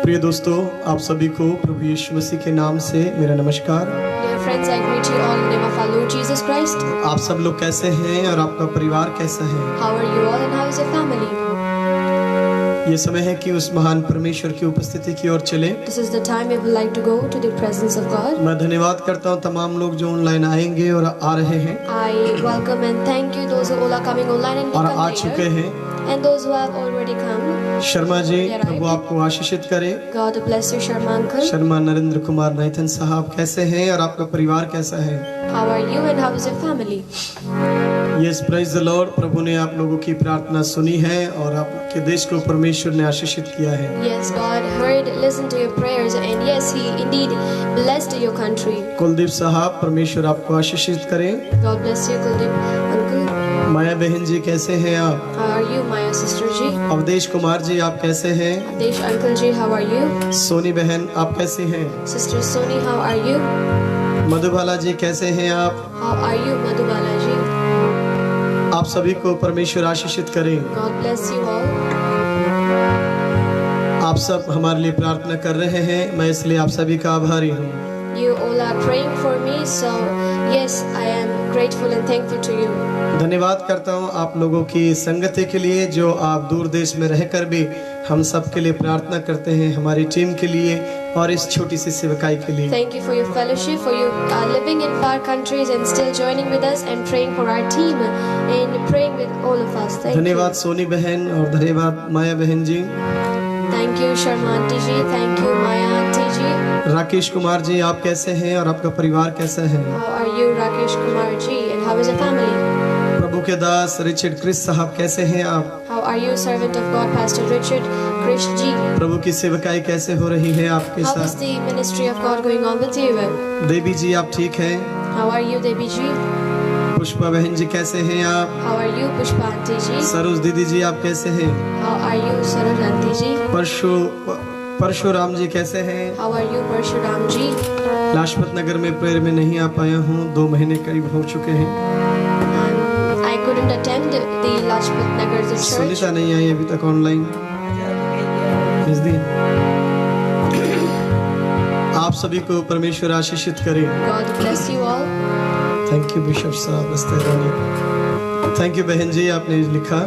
प्रिय दोस्तों, आप सभी को प्रभु यीशु मसीह के नाम से मेरा नमस्कार। Dear friends, I greet you all in the name of our Lord Jesus Christ. आप सब लोग कैसे हैं और आपका परिवार कैसा है? How are you all and how is your family? ये समय है कि उस महान परमेश्वर की उपस्थिति की ओर चले। This is the time we would like to go to the presence of God. मैं धन्यवाद करता हूँ तमाम लोग जो ऑनलाइन आएंगे और आ रहे हैं I welcome and thank you those who all are coming online and will और come आ चुके later. हैं। And those who have already come. Sharma ji, प्रभु आपको आशीषित करे। God bless you, Sharma uncle. Sharma Narendra Kumar नाइथन साहब कैसे हैं और आपका परिवार कैसा है? How are you and how is your family? Yes, praise the Lord. प्रभु ने आप लोगों की प्रार्थना सुनी है और आपके देश को परमेश्वर ने आशीषित किया है। Yes, God heard, listened to your prayers, and yes, He indeed blessed your country. Kuldeep साहब, परमेश्वर आपको आशीषित करे। God bless you, Kuldeep uncle. माया बहन जी कैसे हैं आप? How are you, Maya sister ji? Awadhesh Kumar ji आप कैसे हैं? Adesh uncle ji, how are you? Soni बहन आप कैसी हैं? Sister Soni, how are you? Madhubala जी कैसे हैं आप? How are you, Madhubala ji? आप सभी को परमेश्वर आशीषित करें। God bless you all. आप सब हमारे लिए प्रार्थना कर रहे हैं, मैं इसलिए आप सभी का आभारी हूँ। You all are praying for me, so yes, I am grateful and thankful to you. धन्यवाद करता हूँ आप लोगों की संगति के लिए, जो आप दूर देश में रहकर भी हम सब के लिए प्रार्थना करते हैं, हमारी टीम के लिए और इस छोटी सी सेवकाई के लिए। Thank you for your fellowship, for you living in far countries and still joining with us and praying for our team and praying with all of us. Thank धन्यवाद you. सोनी बहन और धन्यवाद माया बहन जी। Thank you, Sharma auntie ji. Thank you, Maya auntie ji. Rakesh Kumar ji आप कैसे हैं और आपका परिवार कैसा है? How are you, Rakesh Kumar ji, and how is your family? प्रभु के दास रिचर्ड क्रिस साहब कैसे हैं आप? How are you, servant of God, Pastor Richard Krish ji? प्रभु की सेवकाई कैसे हो रही है आपके How is साथ? the ministry of God going on with you? देवी जी आप ठीक हैं? How are you, Devi ji? Pushpa बहन जी कैसे हैं आप? How are you, Pushpa auntie ji? Saroj दीदी जी आप कैसे हैं? How are you, Saroj auntie ji? Parshuram जी कैसे हैं? How are you, Parshuram ji? Lajpat Nagar में प्रेयर में नहीं आ पाया हूँ, 2 महीने करीब हो चुके हैं। I couldn't attend the Lajpat Nagar church. Sunita नहीं आई अभी तक ऑनलाइन, भेज दिए। आप सभी को परमेश्वर आशीषित करे। God bless you all. Thank you bishop साहब अस्तेरानी। थैंक यू बहन जी, आपने लिखा।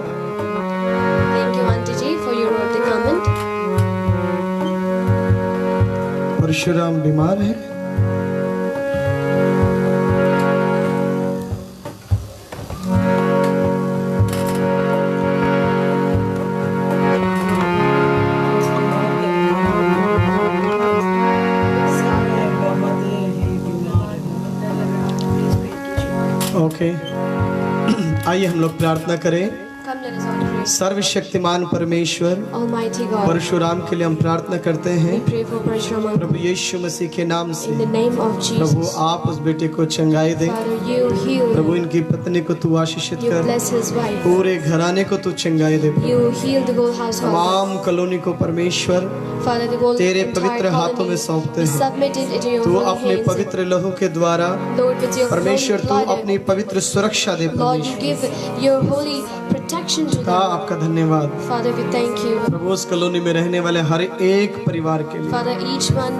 Thank you, auntie ji, for your worthy comment. Parshuram बीमार है। ओके, आइए हम लोग प्रार्थना करें। Come, let us all pray. सर्वशक्तिमान परमेश्वर Almighty God, परशुराम के लिए हम प्रार्थना करते हैं। we pray for Parshuram uncle. प्रभु यीशु मसीह के नाम से In the name of Prabhu Jesus. आप उस बेटे को चंगाई दे। Father, you heal Prabhu him. इनकी पत्नी को तू आशीषित You कर, bless his wife. पूरे घराने को तू चंगाई दे। You heal the whole household. तमाम कॉलोनी को परमेश्वर Father, the whole तेरे entire पवित्र हाथों में colony सौंपते we हैं। submit it into your तू holy अपने hands. पवित्र लहू के द्वारा Lord, with your परमेश्वर holy तू blood, अपनी पवित्र सुरक्षा दे। Lord, you परमेश्वर give your holy protection to पिता them. आपका धन्यवाद। Father, we thank you. प्रभु उस कॉलोनी में रहने वाले हर एक परिवार के लिए Father, each one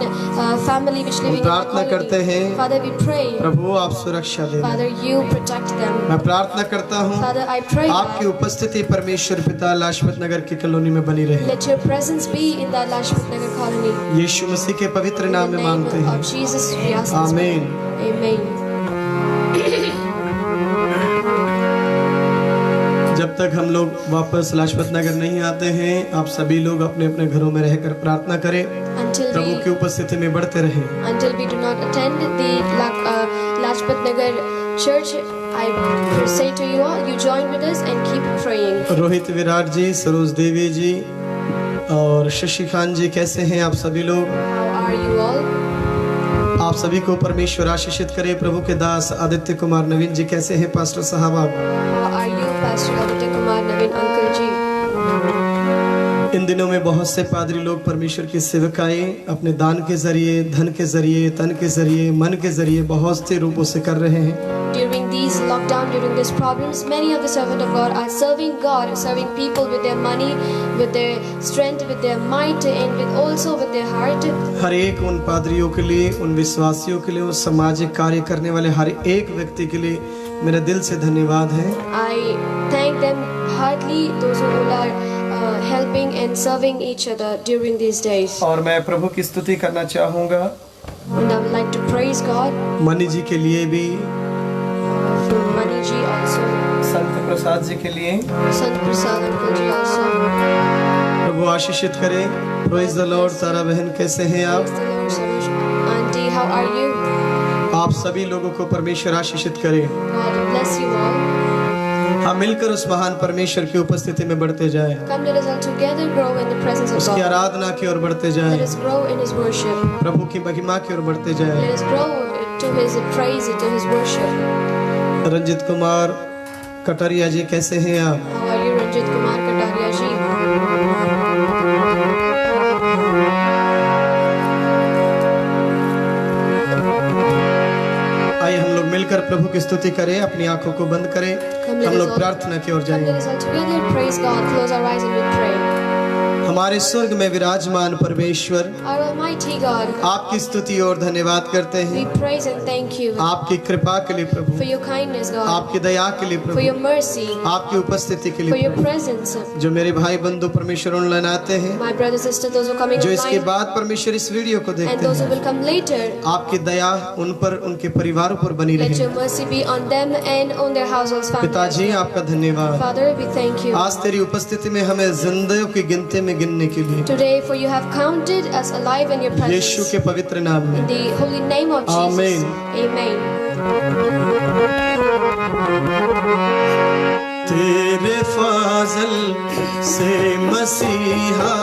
family which living in the प्रार्थना करते colony. हैं। Father, we pray. प्रभु आप सुरक्षा दे। Father, you protect them. मैं प्रार्थना करता हूँ Father, I pray आपकी उपस्थिति परमेश्वर पिता लाजपत नगर की कॉलोनी में बनी रहे। let your presence be in that Lajpat Nagar colony. यीशु मसीह के पवित्र In नाम the में name मांगते हैं, of Jesus, we ask this. आमीन। Amen. जब तक हम लोग वापस लाजपत नगर नहीं आते हैं, आप सभी लोग अपने अपने घरों में रहकर प्रार्थना करें, Until प्रभु की we उपस्थिति में बढ़ते रहें। do not attend the Lajpat Nagar church, I say to you all, you join with us and keep praying. Rohit Virat जी, सरोज देवी जी और शशिकांत जी कैसे हैं आप सभी लोग? How are you all? आप सभी को परमेश्वर आशीषित करे। प्रभु के दास आदित्य कुमार नवीन जी कैसे हैं पास्टर साहब आप? How are you, Pastor Aditya Kumar Navin uncle ji? इन दिनों में बहुत से पादरी लोग परमेश्वर की सेवकाई अपने दान के जरिए, धन के जरिए, तन के जरिए, मन के जरिए बहुत से रूपों से कर रहे हैं। During these these lockdown, during these problems, many of the servants of God are serving God, serving people with their money, with their strength, with their might, and with also with their heart. हर एक उन पादरियों के लिए, उन विश्वासियों के लिए, उन सामाजिक कार्य करने वाले हर एक व्यक्ति के लिए मेरा दिल से धन्यवाद है। I thank them heartily, those who all are helping and serving each other during these days. और मैं प्रभु की स्तुति करना चाहूँगा And I would like to praise God Mani ji के लिए भी, for Mani ji also, संत प्रसाद जी के लिए। Sant Prasad uncle ji also. प्रभु आशीषित करे। Praise the Lord. तारा बहन कैसे हैं आप? Praise the Lord, Sarush. Auntie, how are you? आप सभी लोगों को परमेश्वर आशीषित करे। God bless you all. हम मिलकर उस महान परमेश्वर की उपस्थिति में बढ़ते जाएं, Come, let us all together grow in the presence of उसकी God. आराधना की ओर बढ़ते Let जाएं, us grow in His worship. प्रभु की महिमा की ओर बढ़ते जाएं। Let us grow to His praise, to His worship. Ranjit Kumar Kataria जी कैसे हैं आप? How are you, Ranjit Kumar Kataria ji? आइए हम लोग मिलकर प्रभु की स्तुति करें, अपनी आंखों को बंद करें, हम लोग प्रार्थना की ओर Come, जाएं। let us all together praise God. Close our eyes and we pray. हमारे स्वर्ग में विराजमान परमेश्वर, Our Almighty God, आपकी स्तुति और धन्यवाद करते we हैं praise and thank you आपकी कृपा के लिए प्रभु, for your kindness, God, आपकी दया के लिए for प्रभु, your mercy, आपकी उपस्थिति के for लिए your प्रभु। presence. जो मेरे भाई बंधु परमेश्वर ऑनलाइन आते हैं, My brothers and sisters, those who are coming जो इसके online, बाद परमेश्वर इस वीडियो को and देखते those who हैं, will come later, आपकी दया उन पर, उनके परिवारों पर बनी let रहे। your mercy be on them and on their households, पिताजी families. आपका धन्यवाद, Father, we thank you आज तेरी उपस्थिति में हमें जिंदगियों की गिनती में गिनने के लिए today, for you have counted us alive in your Yeshu presence. के पवित्र नाम In में the holy name of Jesus. Amen. Amen. तेरे फाजल से मसीहा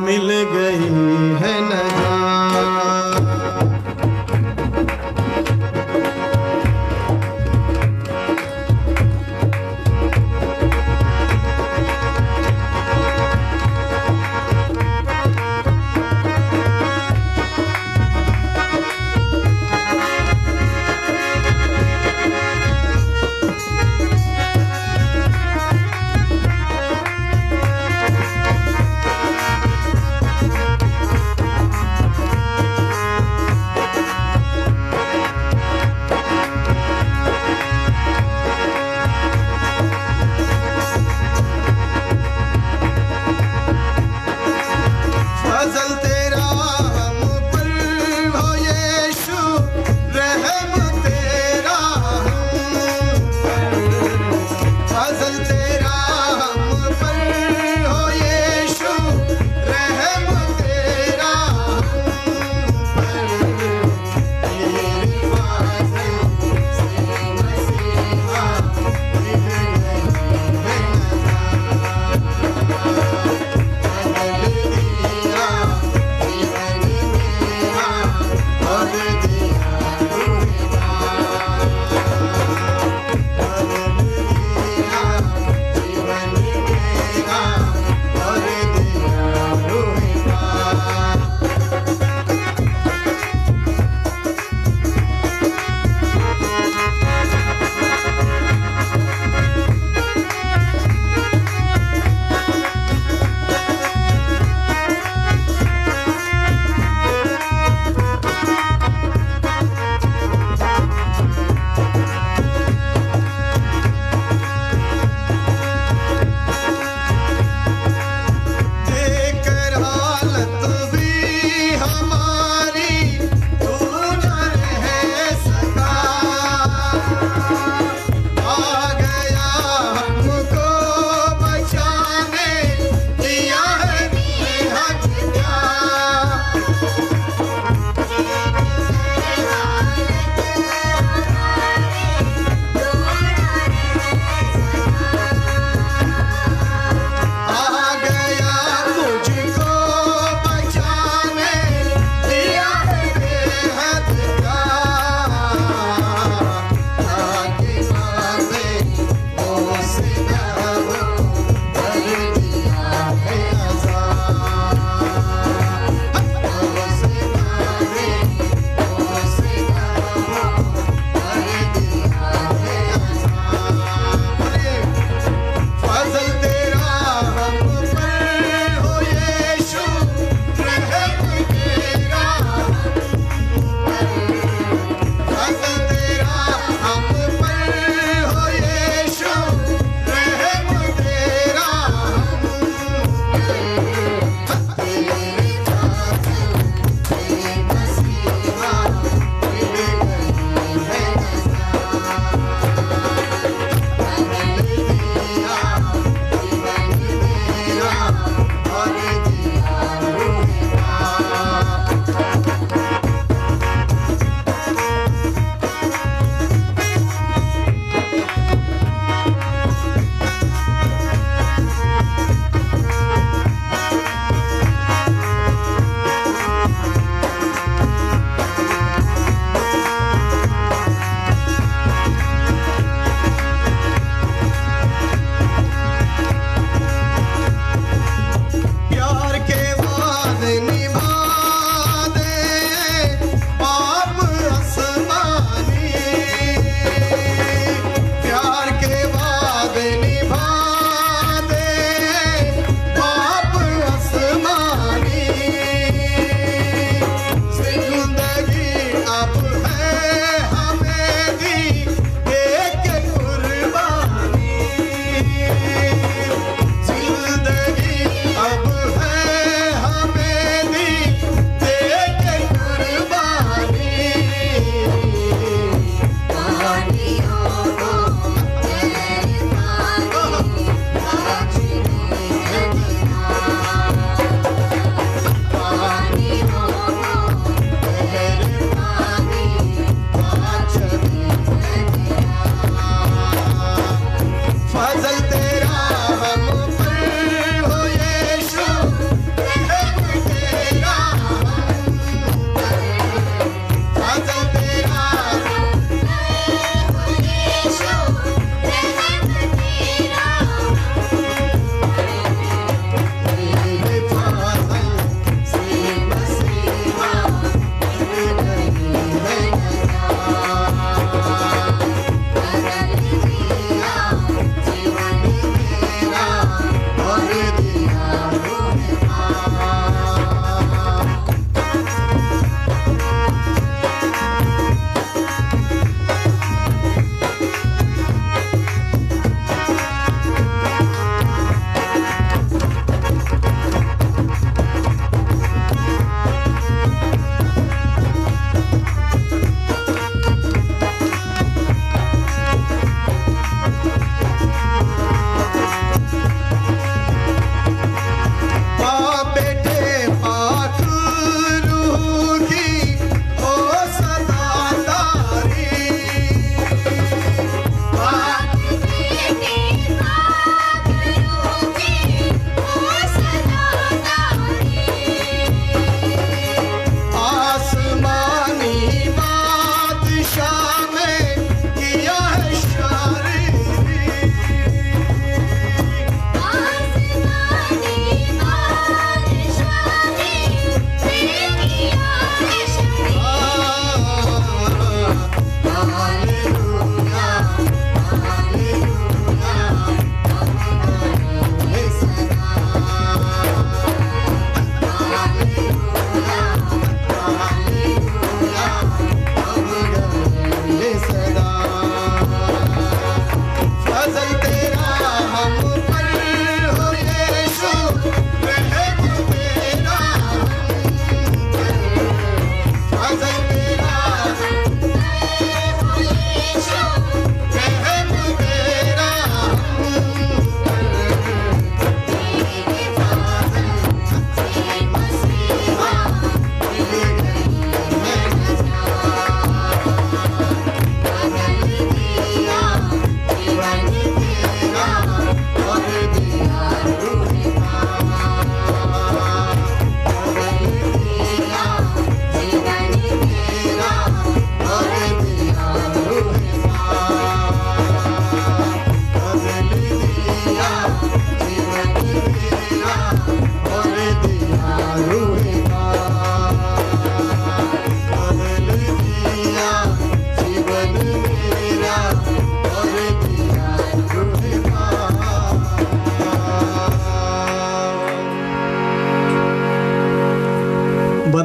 मिल गई है नजात।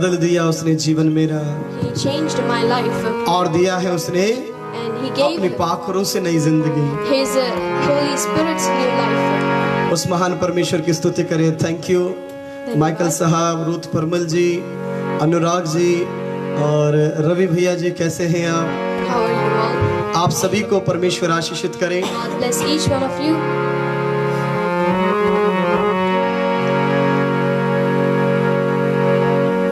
बदल दिया उसने जीवन मेरा, He changed my life. और दिया है उसने And He अपनी gave पाक रूह से नई जिंदगी। His Holy Spirit's new life. उस महान परमेश्वर की स्तुति करें। थैंक यू माइकल साहब, रूथ परमल जी, अनुराग जी और रवि भैया जी, कैसे हैं आप? How are you all? आप सभी को परमेश्वर आशीषित करें। God bless each one of you.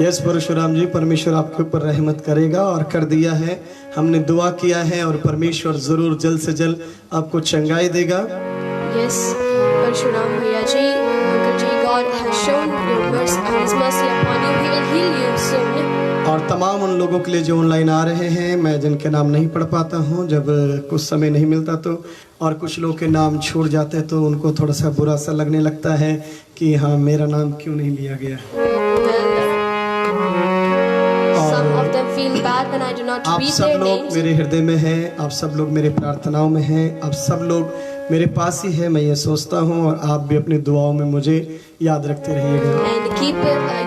Yes Parshuram ji, परमेश्वर आपके ऊपर रहमत करेगा और कर दिया है। हमने दुआ किया है और परमेश्वर जरूर जल्द से जल्द आपको चंगाई देगा। Yes, Parshuram Bhaiya ji, Uncle ji, God has shown His mercy upon you. He will heal you soon. और तमाम उन लोगों के लिए जो ऑनलाइन आ रहे हैं, मैं जिनके नाम नहीं पढ़ पाता हूं, जब कुछ समय नहीं मिलता तो, और कुछ लोग के नाम छूट जाते हैं तो उनको थोड़ा सा बुरा सा लगने लगता है कि हाँ मेरा नाम क्यों नहीं लिया गया। Some of them feel bad when I do not आप read सब their लोग names. मेरे हृदय में हैं, आप सब लोग मेरे प्रार्थनाओं में हैं, आप सब लोग मेरे पास ही है, मैं ये सोचता हूँ, और आप भी अपनी दुआओं में मुझे याद रखते रहिएगा। And keep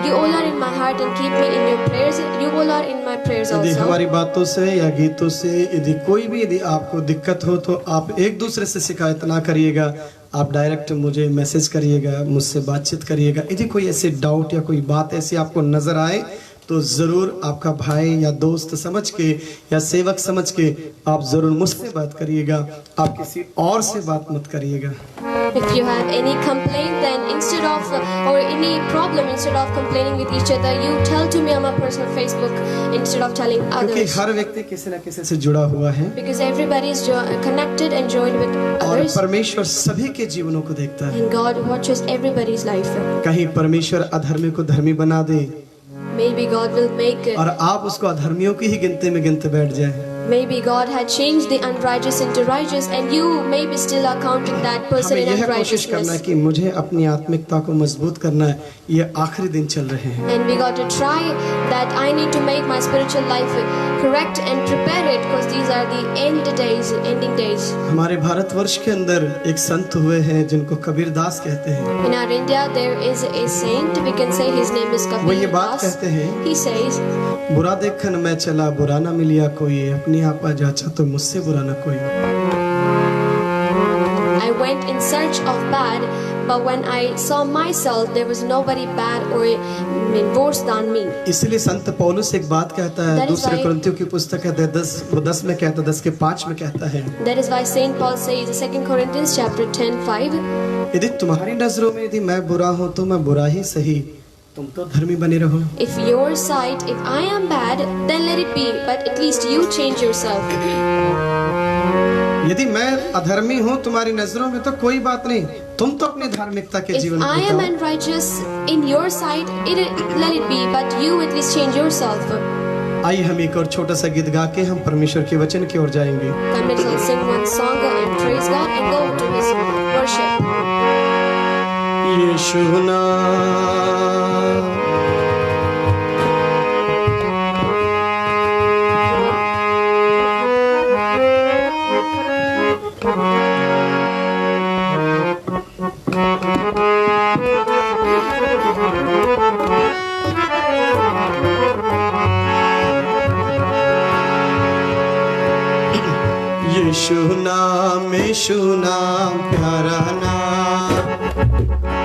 you all are in my heart and keep me in your prayers. You all are in my prayers यदि also. हमारी बातों से या गीतों से यदि कोई भी यदि आपको दिक्कत हो तो आप एक दूसरे से शिकायत ना करिएगा, आप डायरेक्ट मुझे मैसेज करिएगा, मुझसे बातचीत करिएगा। यदि कोई ऐसे डाउट या कोई बात ऐसी आपको नजर आए तो जरूर आपका भाई या दोस्त समझ के या सेवक समझ के आप जरूर मुझसे बात करिएगा, आप किसी और से बात मत करिएगा। If you have any complaint, then instead of or any problem, instead of complaining with each other, you tell to me on my personal Facebook instead of telling क्योंकि others. हर व्यक्ति किसी न किसी से जुड़ा हुआ है Because everybody is connected and joined with और others, परमेश्वर सभी के जीवनों को देखता है। and God watches everybody's life. कहीं परमेश्वर अधर्मी को धर्मी बना दे Maybe God will make. और आप उसको अधर्मियों की ही गिनती में गिनते बैठ जाए। Maybe God had changed the unrighteous into righteous, and you maybe still are counting that person हमें in यह कोशिश करना है unrighteousness. कि मुझे अपनी आत्मिकता को मजबूत करना है, ये आखिरी दिन चल रहे हैं। And we got to try that. I need to make my spiritual life correct and prepare it, because these are the ending days. हमारे भारतवर्ष के अंदर एक संत हुए हैं जिनको कबीरदास कहते हैं। In our India, there is a saint. We can say his name is वो ये Kabir बात Das. कहते हैं, He says, बुरा देखन मैं चला बुरा ना मिलिया कोई, अपने आप आ जाचा तो मुझसे बुरा ना कोई। I went in search of bad, but when I saw myself, there was nobody bad or worse than me. इसलिए संत पौलुस एक बात कहता है, That is दूसरे why- कुरिन्थियों की पुस्तक है 10 में कहता है, 10:5 में कहता है, That is why Saint Paul says in 2 Corinthians chapter 10:5, यदि तुम्हारी नजरों में यदि मैं बुरा हूं तो मैं बुरा ही सही, तुम तो धर्मी बने रहो। if your sight, if I am bad, then let it be, but at least you change yourself. यदि मैं अधर्मी हूँ तुम्हारी नजरों में तो कोई बात नहीं, तुम तो अपनी धार्मिकता के If जीवन I am बिताओ। unrighteous in your sight, let it be, but you at least change yourself. आइए हम एक और छोटा सा गीत गा के हम परमेश्वर के वचन की ओर जाएंगे। Come, let us sing one song and praise God and go to His worship. यीशु नाम यीशु नाम प्यारा नाम,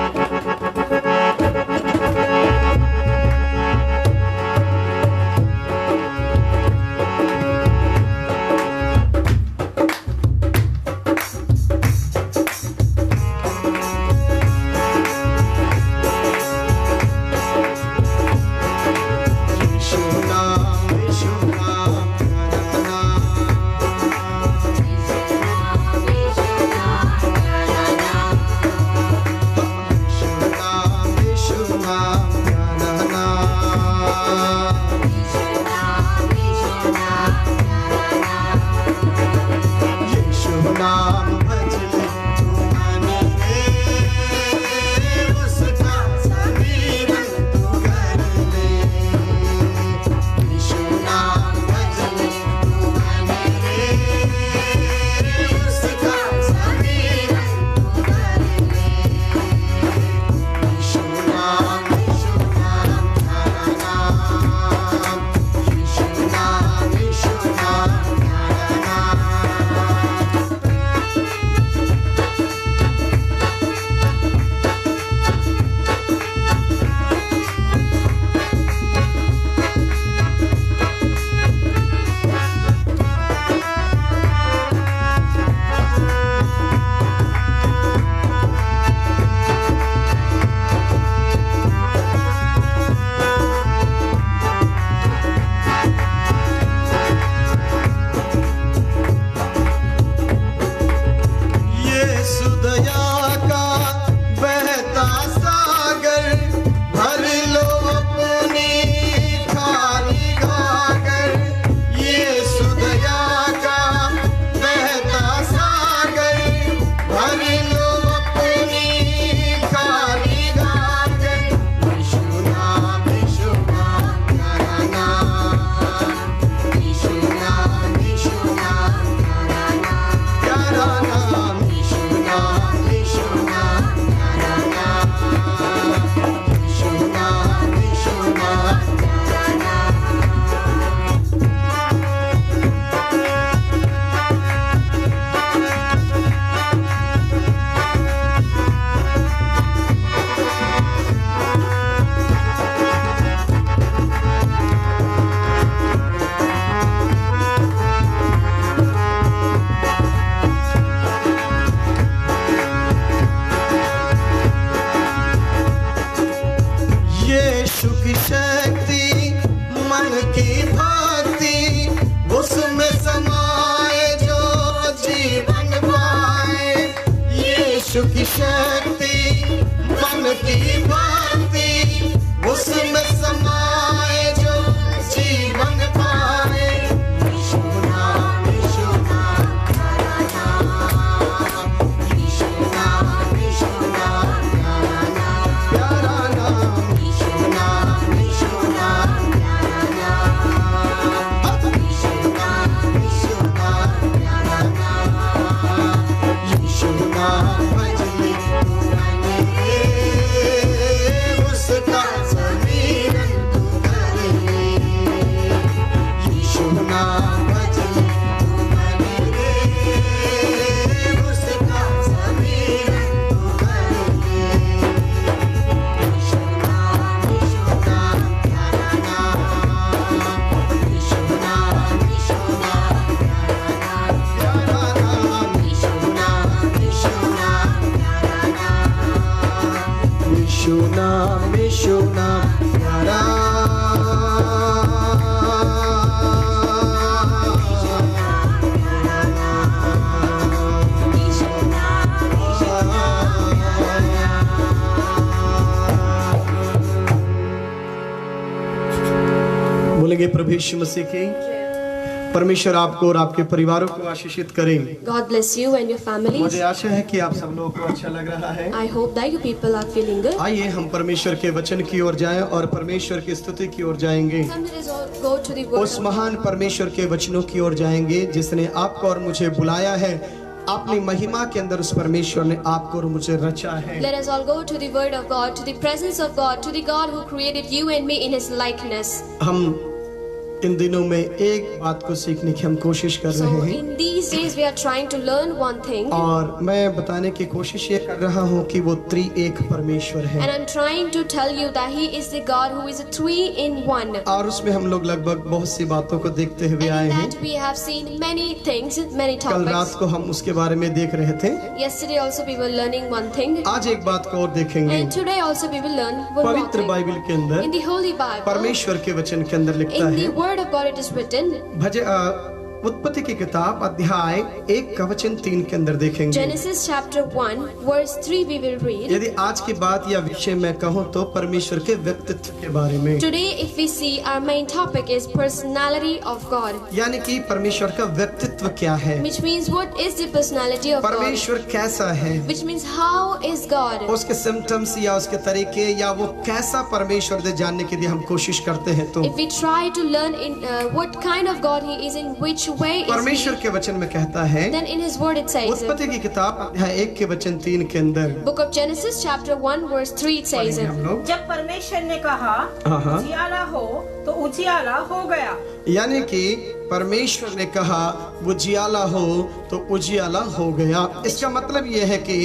यीशु की शक्ति मन की भक्ति उसमें समाए जो जीवन पाए। यीशु की शक्ति मन की भक्ति उसमें समाए जो जीवन पाए। यीशु नाम, यीशु नाम, प्यारा नाम, यीशु नाम, यीशु नाम, प्यारा नाम, प्यारा नाम, यीशु नाम, यीशु नाम, प्यारा नाम, यीशु नाम, यीशु नाम, प्यारा नाम, यीशु नाम भजले उसका समीरण तू कर ले। यीशु नाम भजले उसका समीरण तू कर ले। यीशु नाम, यीशु नाम, प्यारा नाम, यीशु नाम, यीशु नाम, प्यारा नाम, प्यारा नाम, यीशु नाम, यीशु नाम, प्यारा नाम, यीशु नाम, यीशु नाम, प्यारा बोलेंगे प्रभु यीशु मसीह की परमेश्वर आपको और आपके परिवारों को आशीषित करें। God bless you and your families. मुझे आशा है कि आप सब लोगों को अच्छा लग रहा है। I hope that you people are feeling good. आइए हम परमेश्वर के वचन की ओर जाएं और परमेश्वर की स्तुति की ओर जाएंगे। Come, let us all go to the word उस of महान परमेश्वर के वचनों की ओर जाएंगे जिसने आपको और मुझे बुलाया है। अपनी महिमा के अंदर उस परमेश्वर ने आपको और मुझे रचा है। Let us all go to the word of God, to the presence of God, to the God who created you and me in his likeness. हम इन दिनों में एक बात को सीखने की हम कोशिश कर So रहे हैं in these days we are trying to learn one thing, और मैं बताने की कोशिश ये कर रहा हूँ कि वो त्रिएक परमेश्वर है and I'm trying to tell you that he is the God who is a three in one. और उसमें हम लोग लगभग बहुत सी बातों को देखते हुए And आए in हैं। that we have seen many things, many कल रात topics. को हम उसके बारे में देख रहे थे। Yesterday also we were learning one thing, आज एक बात को और देखेंगे। and today also we will learn one more पवित्र thing. बाइबल के अंदर In the Holy Bible, परमेश्वर के वचन के अंदर लिखता in है the Word of God it is written, उत्पत्ति की किताब अध्याय 1 का वचन 3 के अंदर देखेंगे। Genesis chapter 1 verse 3 we will read. यदि आज की बात या विषय मैं कहूँ तो परमेश्वर के व्यक्तित्व के बारे में, Today if we see our main topic is personality of God, यानी कि परमेश्वर का व्यक्तित्व क्या है, which means what is the personality of God, परमेश्वर कैसा है, which means how is God. उसके सिम्टम्स या उसके तरीके या वो कैसा परमेश्वर है जानने के लिए हम कोशिश करते हैं। तो If we try to learn in what kind of God he is, in which way is परमेश्वर he, के वचन में कहता है, then in his word it says, उत्पत्ति की किताब अध्याय 1 के वचन 3 के अंदर book of Genesis chapter 1 verse 3 it says, पढ़ेंगे हम लोग। जब परमेश्वर ने कहा हाँ। उजियाला हो तो उजियाला हो गया। यानी कि परमेश्वर ने कहा वो जियाला हो तो उजियाला हो गया। इसका मतलब यह है कि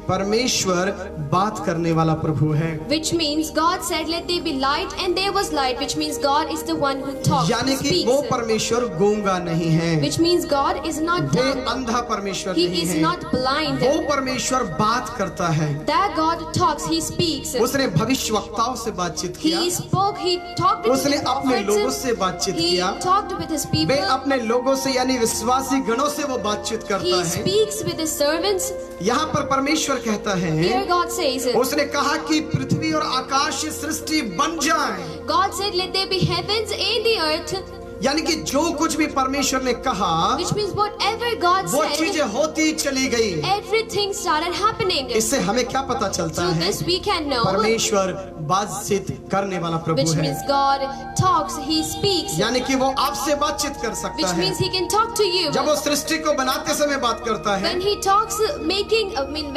परमेश्वर बात करने वाला प्रभु है, which means God said let there be light and there was light, which means God is the one who talks, यानी who कि वो speaks, परमेश्वर गूंगा नहीं है, which means God is not वो dumb, अंधा परमेश्वर he नहीं is है, not blind, वो परमेश्वर बात करता है। that God talks, he speaks, उसने भविष्यवक्ताओं से बातचीत किया, he spoke, he talked with उसने his अपने लोगों prophets, से बातचीत he किया, talked with his way people, अपने लोगों से यानी विश्वासी गणों से वो बातचीत करता he है। speaks with his servants. यहाँ पर परमेश्वर कहता है, Here God says, उसने कहा कि पृथ्वी और आकाश की सृष्टि बन जाए, God said let there be heavens and the earth, यानी कि जो कुछ भी परमेश्वर ने कहा which means whatever God वो said, चीजें होती चली गई। everything started happening. इससे हमें क्या पता चलता Through है? this we can know, परमेश्वर बातचीत करने वाला प्रभु which है, means God talks, he speaks, यानी कि वो आपसे बातचीत कर सकता which है। means he can talk to you. जब वो सृष्टि को बनाते समय बात करता है, When he talks,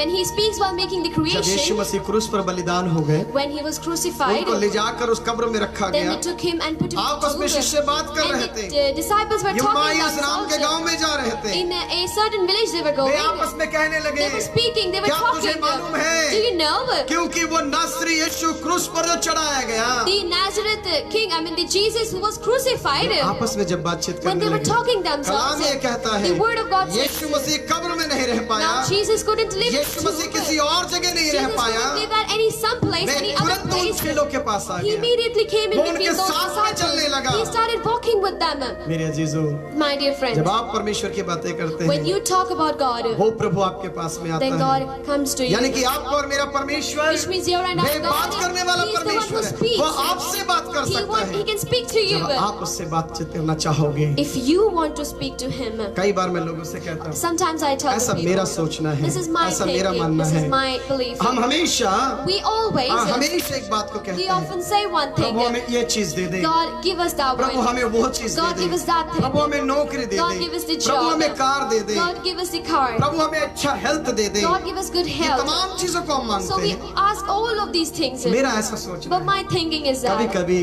when he speaks while making the जब यीशु creation, मसीह क्रूस पर बलिदान हो गए, when he was crucified, उनको ले जाकर उस कब्र में रखा then गया, they took him and put him आपस में into शिष्य बात कर and रहे And थे, the disciples were talking युमायुस नाम के about गांव में जा रहे थे, in a certain village they were way going. आपस में कहने लगे, They were speaking, they were क्या तुझे talking. मालूम है? Do you know? क्योंकि वो नासरी यीशु क्रूस पर जो चढ़ाया गया, The Nazareth king, I mean the Jesus who was crucified. आपस में जब बातचीत When करने they were लगे, talking themselves, कलाम ये कहता है, the word of God says, यीशु मसीह कब्र में नहीं रह पाया, now Jesus couldn't live in Yeshu Masih tomb. किसी और जगह नहीं रह Jesus पाया, couldn't live at any someplace, way any other तुरंत उन place. चेलों के पास आ He गया। immediately came in वो between उनके those साथ में चलने लगा। disciples. He started walking with them. मेरे अजीजों, My dear friends, जब आप परमेश्वर की बातें करते when हैं, you talk about God, वो प्रभु आपके पास में आता then है, God comes to you. यानी कि आपको और मेरा परमेश्वर, Which means your and way our बात God, करने वाला He is the one who परमेश्वर है, speaks. वो आपसे बात कर सकता He है। can speak to you. जब आप उससे बातचीत करना चाहोगे, If you want to speak to Him, कई बार मैं लोगों से कहता हूँ, sometimes I tell ऐसा the मेरा people, सोचना है, this is my ऐसा मेरा thinking, मानना this है। is my belief. हम हमेशा We always, हमेशा एक बात को कहते we हैं, often say one thing, प्रभु हमें ये चीज दे दे, God give us that Prabhu one, हमें वो चीज दे God they, give us that thing, प्रभु हमें नौकरी दे God they, give us the Prabhu job, हमें car they they, God give us the car, प्रभु हमें अच्छा हेल्थ दे दे, God give us good ये health. तमाम चीजों को हम So मांगते we हैं। ask all of these things. मेरा ऐसा सोचना But है, my thinking is कभी that कभी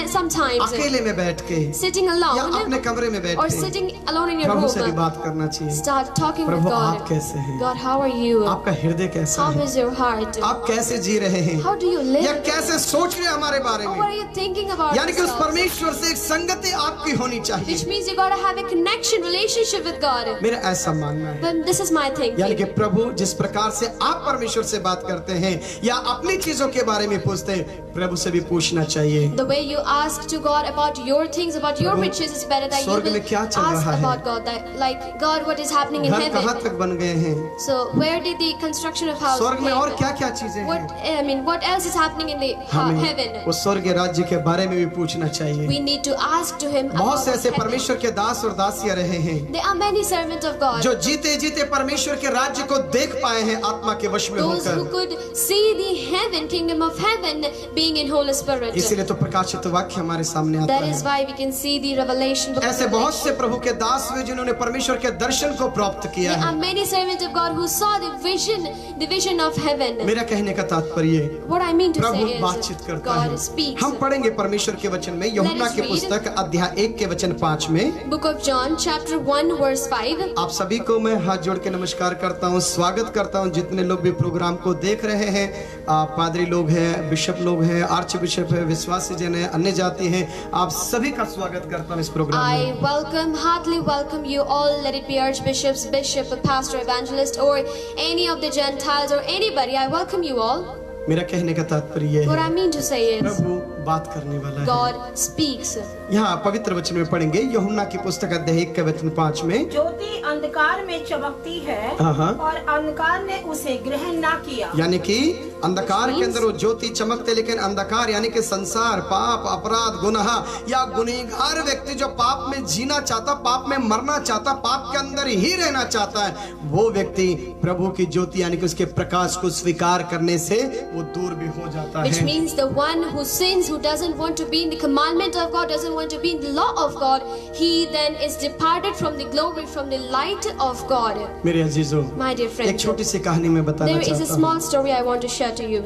sometimes अकेले में बैठ के sitting या alone अपने कमरे में बैठ or के sitting alone in your प्रभु से भी room, बात करना चाहिए। start talking with प्रभु आप God. कैसे हैं? God, how are you? आपका हृदय कैसा How है? is your heart? आप कैसे जी रहे हैं? How do you live? या कैसे सोच रहे हैं हमारे बारे Or में? what are you thinking about यानी कि उस yourself? परमेश्वर से एक संगति आपकी होनी Which चाहिए। means you gotta have a connection, relationship with God. मेरा ऐसा मानना है, But this is my यानी thinking. कि प्रभु जिस प्रकार से आप परमेश्वर से बात करते हैं या अपनी चीजों के बारे में पूछते हैं, प्रभु से भी पूछना चाहिए। The way you ask to God about your things, about your Prabhu, riches, is better that you स्वर्ग में will क्या चल ask रहा है? about God. That, like, God, what is happening in घर कहाँ heaven? तक बन गए हैं? So where did the construction of house स्वर्ग में और came? क्या क्या चीजें What हैं? I mean, what else is happening in the हमें heaven? उस स्वर्ग राज्य के बारे में भी पूछना चाहिए। We need to ask to Him बहुत about से ऐसे heaven. परमेश्वर के दास और दासियां रहे हैं There are many servants of God. जो जीते जीते परमेश्वर के राज्य को देख पाए हैं आत्मा के वश में Those who होकर। could see the heaven, kingdom of heaven, being in Holy Spirit. इसीलिए तो प्रकाशित वाक्य हमारे सामने आता That is है। why we can see the revelation book. ऐसे बहुत से प्रभु के दास हुए जिन्होंने परमेश्वर के दर्शन को प्राप्त किया There है। are many servants of God who saw the vision of heaven. मेरा कहने का तात्पर्य, What I mean to Prabhu say बातचीत is, करता God है। speaks. हम पढ़ेंगे परमेश्वर के वचन में यूहन्ना की read. पुस्तक अध्याय 1 के वचन 5 में। Book of John, chapter 1, verse 5. आप सभी को मैं हाथ जोड़ के नमस्कार करता हूँ, स्वागत करता हूँ जितने लोग भी प्रोग्राम को देख रहे हैं। आप पादरी लोग हैं, बिशप लोग हैं, आर्च बिशप है, विश्वासी जन है, अन्य जाति हैं, आप सभी का स्वागत करता हूँ इस प्रोग्राम में। Heartily welcome you all, let it be archbishops, bishop, pastor, evangelist, or any of the Gentiles or anybody. I welcome you all. मेरा कहने का तात्पर्य ये What है, I mean to say is, प्रभु बात करने वाला है। God speaks. यहाँ पवित्र वचन में पढ़ेंगे यूहन्ना की पुस्तक अध्याय 1 के वचन 5 में। ज्योति अंधकार में चमकती है हाँ। और अंधकार ने उसे ग्रहण ना किया। यानी कि अंधकार के अंदर वो ज्योति चमकते, लेकिन अंधकार यानी कि संसार, पाप, अपराध, गुनाह या गुनहगार व्यक्ति जो पाप में जीना चाहता, पाप में मरना चाहता, पाप के अंदर ही रहना चाहता है, वो व्यक्ति प्रभु की ज्योति यानी कि उसके प्रकाश को स्वीकार करने से वो दूर भी हो जाता Which है। means the one who sins, who doesn't want to be in the commandment of God, doesn't want to be in the law of God, he then is departed from the glory, from the light of God. मेरे अजीजों, My dear एक friends, छोटी सी कहानी मैं बताना there is a चाहता हूँ। small story I want to share to you.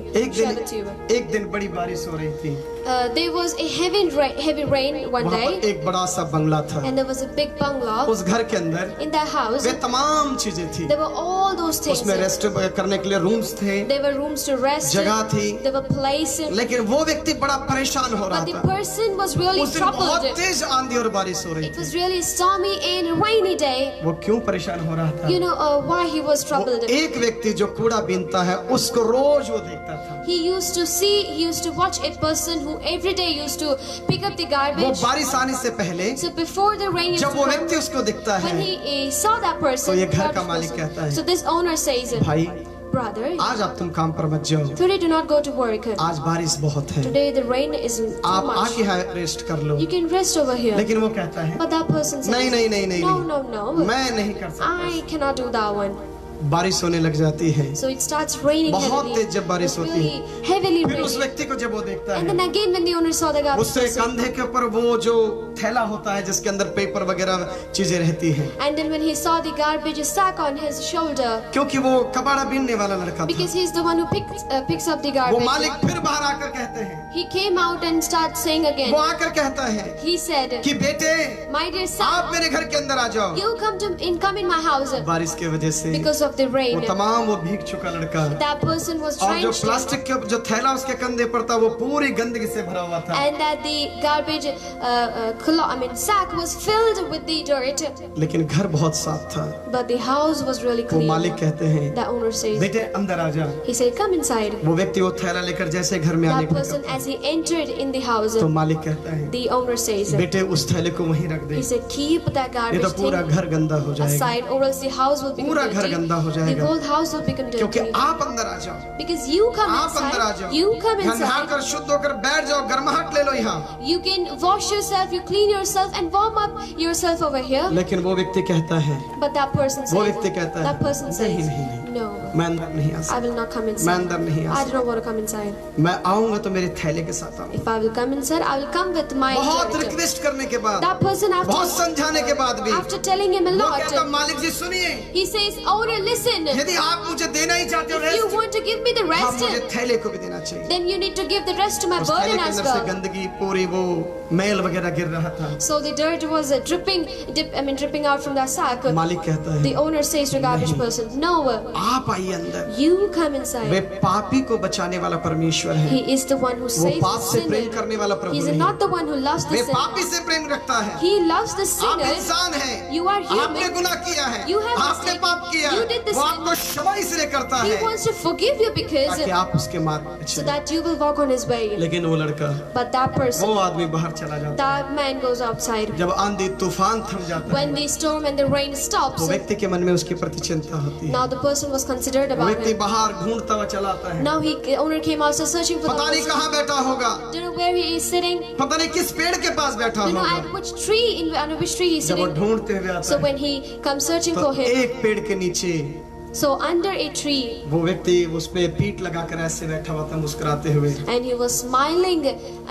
एक दिन बड़ी बारिश हो रही थी। There was a heavy rain one वहाँ पर day, एक बड़ा सा बंगला था। and there was a big bungalow. उस घर के अंदर In that house, वे तमाम चीजें थी। there were all those things. उसमें रेस्ट करने के लिए रूम्स थे, There were rooms to rest. जगह थी, There were places. लेकिन वो व्यक्ति बड़ा परेशान हो रहा But the था। person was really उस दिन बहुत troubled. तेज आंधी और बारिश हो रही It थी। was really stormy and rainy day. वो क्यों परेशान हो रहा था? You know why he was वो troubled? एक व्यक्ति जो कूड़ा बीनता है उसको रोज वो देखता था। He used to watch a person who every day used to pick up the वो garbage. बारिश आने से पहले So before the rain used जब to वो come, व्यक्ति उसको दिखता when है, he saw that person, तो ये घर saw का this मालिक person. कहता है, So this owner says, भाई brother, आज आप तुम काम पर मत जाओ, today do not go to work. आज बारिश बहुत है, Today the rain is too आप much. आके यहाँ रेस्ट कर लो। You can rest over here. लेकिन वो कहता है But that person says, नहीं नहीं नहीं नहीं, no, नहीं, no, no. मैं नहीं कर सकता। I cannot do that one. बारिश होने लग जाती है, So it starts raining बहुत heavily. तेज जब बारिश It's होती really heavily फिर उस raining. व्यक्ति को जब वो देखता And then है, again when the owner saw the garbage उससे person, कंधे के ऊपर वो जो थैला होता है जिसके अंदर पेपर वगैरह चीजें रहती हैं, and then when he saw the garbage sack on his shoulder, क्योंकि वो कबाड़ा बीनने वाला लड़का था, because he's the one who picks up the वो garbage, मालिक फिर बाहर आकर कहते हैं, he came out and started saying again. वो आकर कहता है He said, कि बेटे my dear आप son, मेरे घर के अंदर आ जाओ। you come in my house. बारिश की वजह से Because of the वो rain, तमाम वो भीग चुका लड़का that person was और जो drenched, प्लास्टिक के जो थैला उसके कंधे पर था वो पूरी गंदगी से भरा हुआ था। and that the garbage sack was filled with the dirt. लेकिन घर बहुत साफ था। But the house was really वो clean. मालिक कहते हैं The owner says, बेटे अंदर आ जा। he said, come inside. वो व्यक्ति वो थैला लेकर जैसे घर में आने That को person, as he entered in the house, तो मालिक कहता है the owner says, बेटे उस थैले को वहीं रख दे, he said, keep that नहीं तो garbage पूरा thing घर गंदा हो जाएगा, aside, or else the house will become पूरा घर dirty. गंदा हो The जाएगा, whole house will become क्योंकि dirty. आप अंदर आ जाओ, Because you come आप अंदर आ inside, जाओ, you come नहा inside, कर शुद्ध होकर बैठ जाओ, गर्माहट ले लो यहाँ। you can wash yourself, you clean yourself and warm up yourself over here. लेकिन वो व्यक्ति कहता है, But that person वो says, व्यक्ति कहता है, that person says, नहीं, नहीं, no, मैं अंदर नहीं आ I सकता, will not come मैं inside. अंदर नहीं आ I सकता, do not want to come inside. मैं आऊंगा तो मेरे थैले के साथ आऊंगा। If I will come inside, I will come with my बहुत dirt. रिक्वेस्ट करने के बाद, That person, बहुत समझाने के बाद भी after telling him a वो lot, कहता मालिक जी सुनिए, he says, owner, listen, यदि आप मुझे देना ही चाहते हो if you rest, want to give me the आप मुझे rest, थैले को भी देना चाहिए। then you need to give the rest to my उस थैले burden के as अंदर से well. गंदगी पूरी वो मैल वगैरह गिर रहा था। So the dirt was dripping out from that sack. मालिक कहता है The owner says to garbage person, no, आप आइए अंदर, you come वे inside. पापी को बचाने वाला परमेश्वर है, He is the one who वो saves पाप the से प्रेम sinner. करने वाला प्रभु He is नहीं, not the one who loves the way sinner. पापी से प्रेम रखता है। He loves the आप sinner. इंसान हैं, You are human. आपने गुनाह किया है, You have आपने mistake. पाप किया, You did the वो sin. आपको क्षमा इसलिए करता He है wants to forgive you because ताकि आप उसके मार्ग में so चलें। that you will walk on his way. लेकिन वो लड़का, But that person, वो आदमी बाहर चला जाता है। that man goes outside. जब आंधी तूफान थम जाता है, When the storm and the rain stops, वो व्यक्ति के मन में उसके प्रति चिंता होती है। now the person was considered वो about व्यक्ति him. बाहर ढूंढता हुआ चला आता है, Now the owner came out searching for the पता नहीं person. कहाँ बैठा होगा, Do you know where he is sitting? पता नहीं किस पेड़ के पास बैठा Do you know होगा। at which tree, under which tree he's जब वो sitting? ढूंढते हुए आता So है when he comes searching तो for him, एक पेड़ के नीचे so under a tree, वो व्यक्ति उस पे पीठ लगाकर ऐसे बैठा हुआ था मुस्कुराते हुए, and he was smiling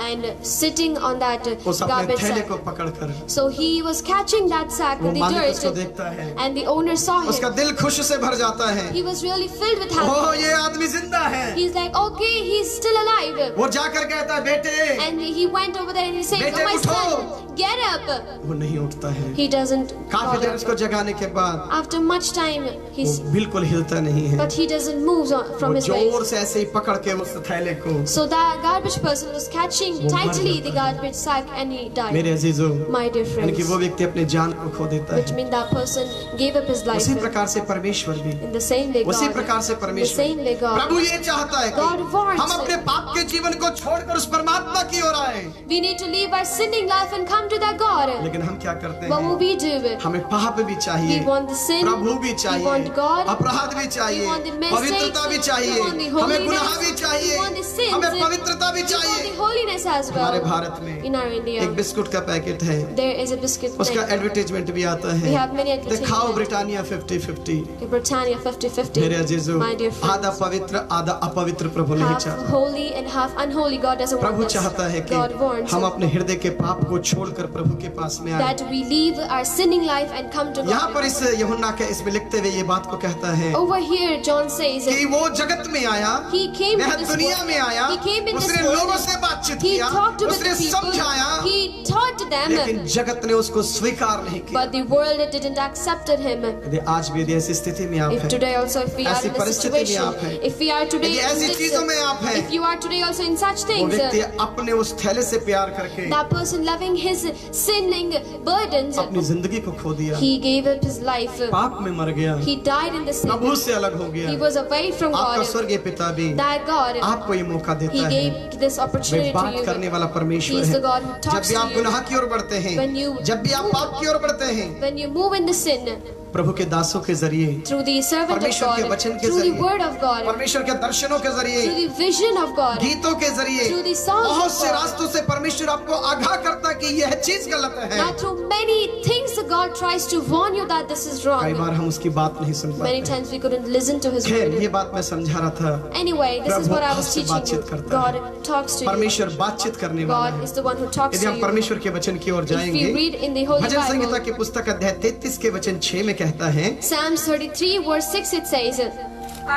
and sitting on that उस अपने garbage थैले sack. को पकड़कर So he was catching that sack वो with the मालिक उसको dirt, देखता है, and the owner saw उसका him. दिल खुश से भर जाता है, He was really filled with oh happiness. ये आदमी जिंदा है। He's like, okay, he's still alive. वो जाकर कहता है बेटे, And he went over there and he said, बेटे, oh my उठो। son, get up. वो नहीं उठता है। He doesn't काफी देर bother. उसको जगाने के बाद After much time, वो he's बिल्कुल हिलता नहीं है, but he doesn't move from वो his जोर ways. से ऐसे ही पकड़ के उस थैले को, So that garbage person was catching वो मर tightly जाता the है। garbage sack and he मेरे died. अजीजों, My dear यानी कि friends, वो व्यक्ति अपने जान को खो देता which है। means that person gave up his life. उसी प्रकार से परमेश्वर भी, In the same way, उसी God, प्रकार से the परमेश्वर, same way, God, प्रभु ये चाहता है God कि wants हम अपने पाप के जीवन को छोड़कर उस परमात्मा की ओर आए। we need to leave our sinning life and come to that God. लेकिन हम क्या करते What will हैं? we do? हमें पाप भी चाहिए, We want the sin, प्रभु भी we चाहिए, want God, अपराध भी चाहिए, we want the mistakes, पवित्रता भी we चाहिए, want the हमें holiness, गुनाह भी चाहिए, we want the sins, हमें पवित्रता भी we want चाहिए। the holiness as हमारे well. भारत में In our India, एक बिस्कुट का पैकेट है, there is a biscuit उसका thing. एडवर्टाइजमेंट भी आता We है, have many दिखाओ advertisements. ब्रिटानिया 50-50। The Britannia 50-50. मेरे अजीजों, My dear आधा friends, पवित्र आधा अपवित्र प्रभु नहीं half चाहता। holy and half unholy. God doesn't Prabhu want चाहता है this. कि God wants हम अपने हृदय के पाप को छोड़कर प्रभु के पास में आए। that we leave our sinning life and come to यहाँ पर God. इस यूहन्ना के इसमें लिखते हुए ये बात को कहता है Over here, John says कि वो जगत में आया, he came वह to this दुनिया में world. आया, He came in this उसने लोगों world. से बातचीत He किया, talked with उसने the people. समझाया, He taught them. लेकिन जगत ने उसको स्वीकार नहीं किया। But the world didn't accept him. यदि आज भी यदि ऐसी स्थिति में आप If हैं, today also, if we are ऐसी in this परिस्थिति में situation, आप हैं, if we are today यदि in ऐसी this, चीजों में आप हैं, if you are today also in such वो things, व्यक्ति अपने उस थैले से प्यार करके that person loving his sinning burdens, अपनी जिंदगी को खो दिया, he gave up his life. पाप में मर गया, He died in the sin. प्रभु से अलग हो गया। He was away from आपका God. स्वर्गीय पिता भी That God, आपको ये मौका He देता है। gave this वे opportunity बात to करने you. वाला परमेश्वर He is है। the God who जब talks भी to आप you. गुनाह की ओर बढ़ते हैं, When you जब भी आप पाप की ओर बढ़ते हैं, When you move in the sin, प्रभु के दासों के जरिए, through the servant of परमेश्वर के God, वचन के through the जरिए, word of God, परमेश्वर के दर्शनों के through जरिए, the vision of God, गीतों के जरिए, through the songs बहुत of से God. रास्तों से परमेश्वर आपको आगाह करता है कि यह चीज गलत है। Now through many things God tries to warn you that this is कई wrong. बार हम उसकी बात नहीं सुन Many पाते। times we couldn't listen to His खैर ये word. बात मैं समझा रहा था, Anyway, this is Prabhu what I was आपसे teaching you. बातचीत करता है। God talks to you. परमेश्वर बातचीत करने वाला God है। is the one who talks यदि to हम you. परमेश्वर के वचन की ओर If we जाएंगे, read in the Holy bhajan Samhita Bible, की पुस्तक अध्याय 33 के वचन 6 में कहता है, Psalms 33 verse 6, it says,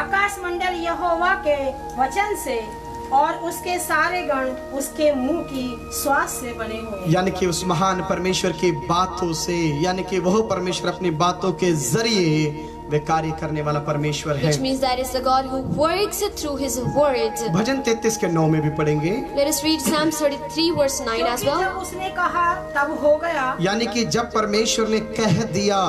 आकाश मंडल यहोवा के वचन से और उसके सारे गण उसके मुंह की श्वास से बने हुए। यानी कि उस महान परमेश्वर की बातों से, यानी कि वह परमेश्वर अपनी बातों के जरिए वे कार्य करने वाला परमेश्वर है। Which means that is the God who works through His words. भजन 33 के 9 में भी पढ़ेंगे। Let us read Psalm 33 verse 9 as क्योंकि well. जब उसने कहा तब हो गया। यानी कि जब परमेश्वर ने कह दिया,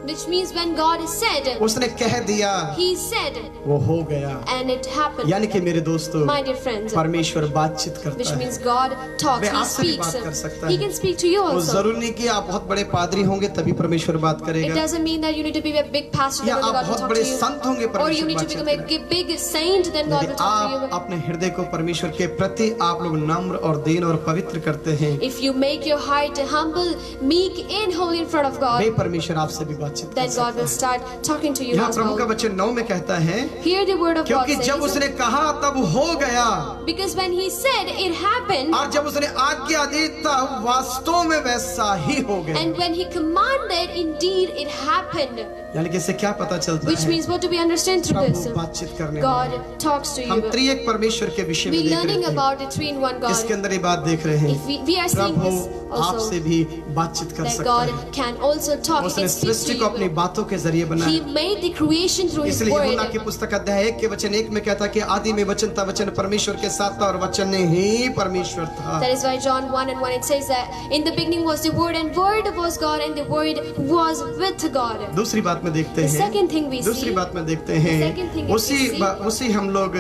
Which means when God has said, उसने कह दिया, He said, वो हो गया। and it happened. यानी कि मेरे दोस्तों, My dear friends, परमेश्वर बातचीत which करता है। means God talks, way He आपसे भी speaks. बात कर सकता है। He can speak to you वो also. जरूरी नहीं कि आप बहुत बड़े पादरी होंगे तभी परमेश्वर बात It करेगा, doesn't mean that you need to be a big pastor या then आप God will बहुत talk बड़े to you. संत होंगे Or you परमेश्वर need to बातचीत become a करेगा। big saint then God यदि will talk to आप you. अपने हृदय को परमेश्वर के प्रति आप लोग नम्र और दीन और पवित्र करते हैं, If you make your heart humble, meek and holy in front of God, वे परमेश्वर आपसे भी बातचीत कर then God will सकता है। start talking to you यहाँ as प्रभु का well. वचन 9 में कहता है, Hear the word of God क्योंकि जब says, उसने कहा तब हो गया, because when He said, it happened, और जब उसने आज्ञा दी तब वास्तव में वैसा ही हो गया। and when He commanded, indeed it happened. यानी कि इससे क्या पता चलता Which है? means what do we understand through this? प्रभु बातचीत करने वाला है। God talks to हम you. त्रिएक परमेश्वर के विषय में We're देख learning रहे about the three-in-one हैं, इसके God. अंदर ये बात देख रहे हैं, If we are seeing Prabhu this also, आपसे भी बातचीत कर that सकता God है। can also talk, He उसने can speak सृष्टि to को अपनी you. बातों के जरिए He बनाया। made the creation through His इसलिए यूहन्ना की word. पुस्तक अध्याय 1 के वचन 1 में कहता है कि आदि में वचन था, वचन परमेश्वर के साथ था और वचन ही परमेश्वर था। That is why John 1:1 it says that in the beginning was the word and word was God and the word was with God. दूसरी बात में देखते The हैं, second thing we दूसरी see, बात में देखते second हैं, thing is we see, उसी हम लोग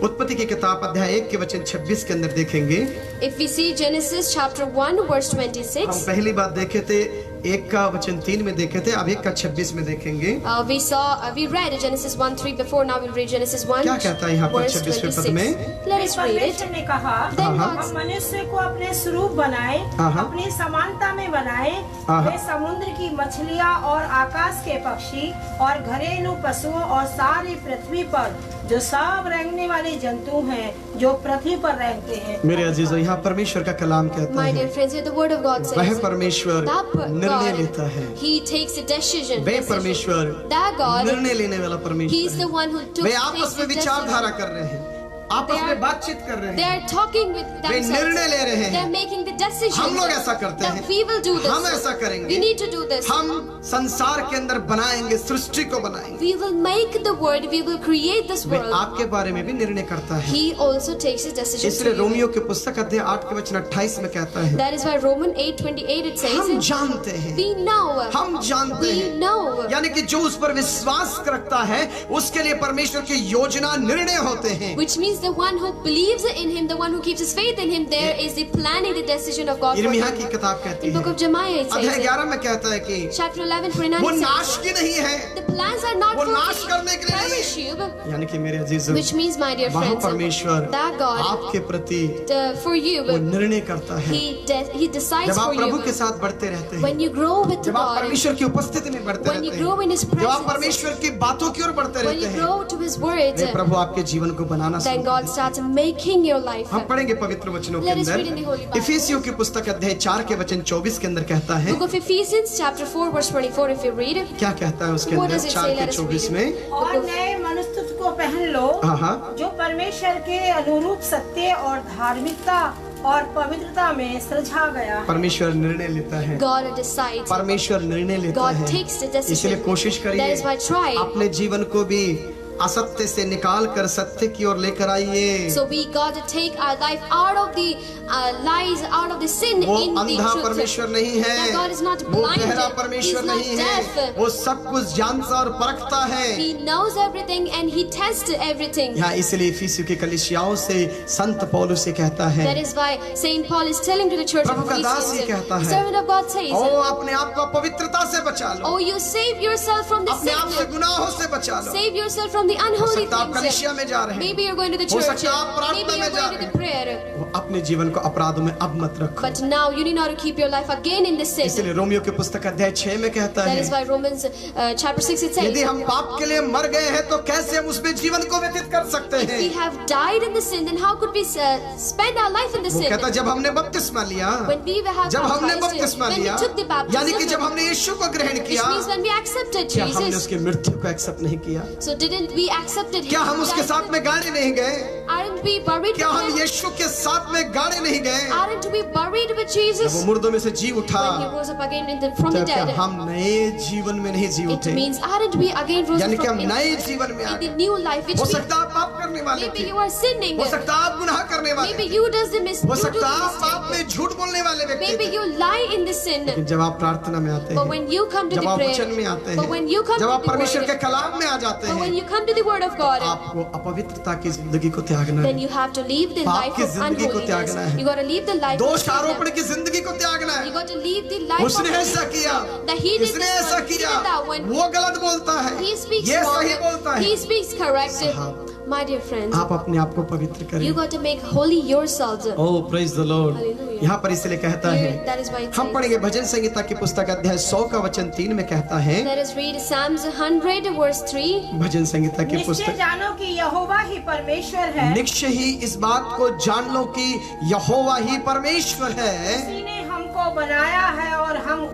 उत्पत्ति की किताब अध्याय 1 के वचन 26 के अंदर देखेंगे। if we see Genesis chapter 1 verse हम 26, पहली बात देखे थे 1 का वचन 3 में देखे थे, अब 1 का 26 में देखेंगे। we read Genesis 1:3 before, now we'll read Genesis 1 क्या कहता है यहाँ पर verse 26वें पद 26. में? Let us read it. परमेश्वर ने कहा Then हाँ, God हम मनुष्य को अपने स्वरूप बनाए, हाँ। अपनी समानता में बनाए। हाँ। वे समुद्र की मछलियाँ और आकाश के पक्षी और घरेलू पशुओं और सारी पृथ्वी पर जो सब रेंगने वाले जंतु हैं जो पृथ्वी पर रेंगते हैं। मेरे अजीजों, यहाँ परमेश्वर का कलाम कहता My dear है, friends, here the word of God वह says परमेश्वर that निर्णय लेता God, है। He takes a decision. वे परमेश्वर That God, निर्णय लेने वाला He is परमेश्वर the है। one who took way takes आपस में the विचारधारा decision. कर रहे हैं, आपस They are- में बातचीत कर रहे They हैं, are talking with way themselves. निर्णय ले रहे They are हैं। making the decision. हम लोग ऐसा करते हैं, That we will do this. हम ऐसा करेंगे, We need to do this. हम संसार के अंदर बनाएंगे, सृष्टि को बनाएंगे। We will make the world. We will create this way world. आपके बारे में भी निर्णय करता है। He also takes his decision. इसलिए to you. रोमियो की पुस्तक अध्याय 8 के वचन 28 में कहता है, That is why Romans 8:28 it हम says, जानते हैं, we know. हम जानते We हैं, know. यानी कि जो उस पर विश्वास रखता है उसके लिए परमेश्वर की योजना निर्णय होते हैं। Which means the one who believes in Him, the one who keeps his faith in Him, there is the planning, the decision of God for यिर्मयाह him. की किताब कहती In book है, of Jeremiah it अध्याय says, 11 में कहता है कि chapter 11:29 वो it नाश says, की नहीं है, the plans are not वो for नाश करने के to लिए नहीं perish you, यानी कि मेरे अजीजों, which means, my dear वह friends, परमेश्वर that God आपके प्रति for you, वो निर्णय करता है। He decides जब आप for प्रभु you. के साथ बढ़ते रहते हैं, When you grow with जब आप God, परमेश्वर की उपस्थिति में बढ़ते when you रहते grow हैं, in His जब आप presence, परमेश्वर की बातों की ओर बढ़ते when रहते you हैं, grow to His word, वे प्रभु आपके जीवन को बनाना then शुरू God कर starts making your life. हम पढ़ेंगे पवित्र वचनों के Let us read in the Holy अंदर। Bible. इफिसियों की पुस्तक अध्याय 4 के वचन 24 के अंदर कहता है, Book of Ephesians chapter 4 verse 24 if you read it. क्या कहता है उसके What अंदर does it 4 say? के Let us 24 read में? it. और नए मनुष्य को पहन लो, हाँ, जो परमेश्वर के अनुरूप सत्य और धार्मिकता और पवित्रता में सृजा गया है। परमेश्वर निर्णय लेता है, God decides. परमेश्वर निर्णय लेता God है। takes the decision. इसलिए कोशिश That करिए is why try. अपने जीवन को भी असत्य से निकाल कर सत्य की ओर लेकर आइए। So we got to take our life out of the lies, out of the sin वो in the अंधा truth. परमेश्वर नहीं है, That God is not वो blind. बहरा He's परमेश्वर not नहीं है, deaf. वो सब कुछ जानता और परखता है। He knows everything and He tests everything. यहाँ इसलिए इफिसियों की कलीसियाओं से संत पौलुस से कहता है, That is why Saint Paul is telling to the church of प्रभु का दास ही Ephesians, कहता the है, servant of God says, ओ अपने आप को पवित्रता से बचा लो, oh, you save yourself from the अपने आप से sickness. गुनाहों से बचा लो। Save yourself from the हो unholy सकता है आप things. कलीसिया में जा रहे हैं, Maybe you're going to the हो church. सकता है आप प्रार्थना Maybe में you're जा going to रहे the prayer. वो अपने जीवन को अपराधों में अब मत रखो। But now you need not to keep your life again in the sin. इसलिए रोमियो की पुस्तक अध्याय 6 में कहता That है, is why Romans chapter 6 it यदि says, हम पाप के लिए मर गए हैं तो कैसे हम उसमें जीवन को व्यतीत कर सकते if we हैं? have died in the sin, then how could we spend our life in the वो sin? कहता जब हमने बपतिस्मा लिया, When we have जब हमने baptized, बपतिस्मा when we लिया, took the यानी कि जब baptism, हमने यीशु को ग्रहण which किया, means when we accepted क्या हमने Jesus, उसकी मृत्यु को एक्सेप्ट नहीं किया? so didn't we accepted क्या Him? हम उसके साथ में गाड़ी नहीं गए? Aren't we buried क्या हम with him? यीशु के साथ में गाड़े नहीं गए? Aren't we buried with जब Jesus? वो मुर्दों में से जी उठा, When he rose up again from तो the क्या dead, हम नए जीवन में नहीं जी it उठे? means aren't we again rose यानी कि from हम नए जीवन में आ in the गए। new life, which हो means सकता है आप पाप करने वाले maybe थे, you are sinning, हो सकता है आप गुनाह करने वाले maybe थे, you does the mis- हो you do सकता the है आप पाप mistake, में झूठ बोलने वाले व्यक्ति maybe थे। you lie in the sin. लेकिन जब आप प्रार्थना में आते But हैं, when you come to जब the आप वचन में prayer, आते but when you हैं, come जब to आप the परमेश्वर के word, कलाम में आ जाते but when हैं, you come to the word of God, आपको अपवित्रता की जिंदगी को त्यागना then है, you have to leave the पाप life की of जिंदगी को unholiness. त्यागना है, You got to leave the life of दोष sin. आरोपण की जिंदगी को त्यागना You है। got to leave the life of उसने ऐसा किया, that he did इसने this ऐसा one, he किया, did that one. वो गलत बोलता है, He speaks ये wrong. सही बोलता है। He speaks correct. साहब, My dear friends, आप अपने आप को पवित्र you करें। got to make holy yourselves. Oh praise the Lord. Hallelujah. यहाँ पर इसलिए कहता है, Here, that is why it हम says, पढ़ेंगे भजन संहिता की पुस्तक अध्याय 100 का वचन 3 में कहता है, let us read Psalms 100 verse 3. भजन संहिता की निश्चय पुस्तक, जानो कि यहोवा ही परमेश्वर है, निश्चय ही इस बात को जान लो कि यहोवा ही परमेश्वर है। उसी ने हमको बनाया है और हम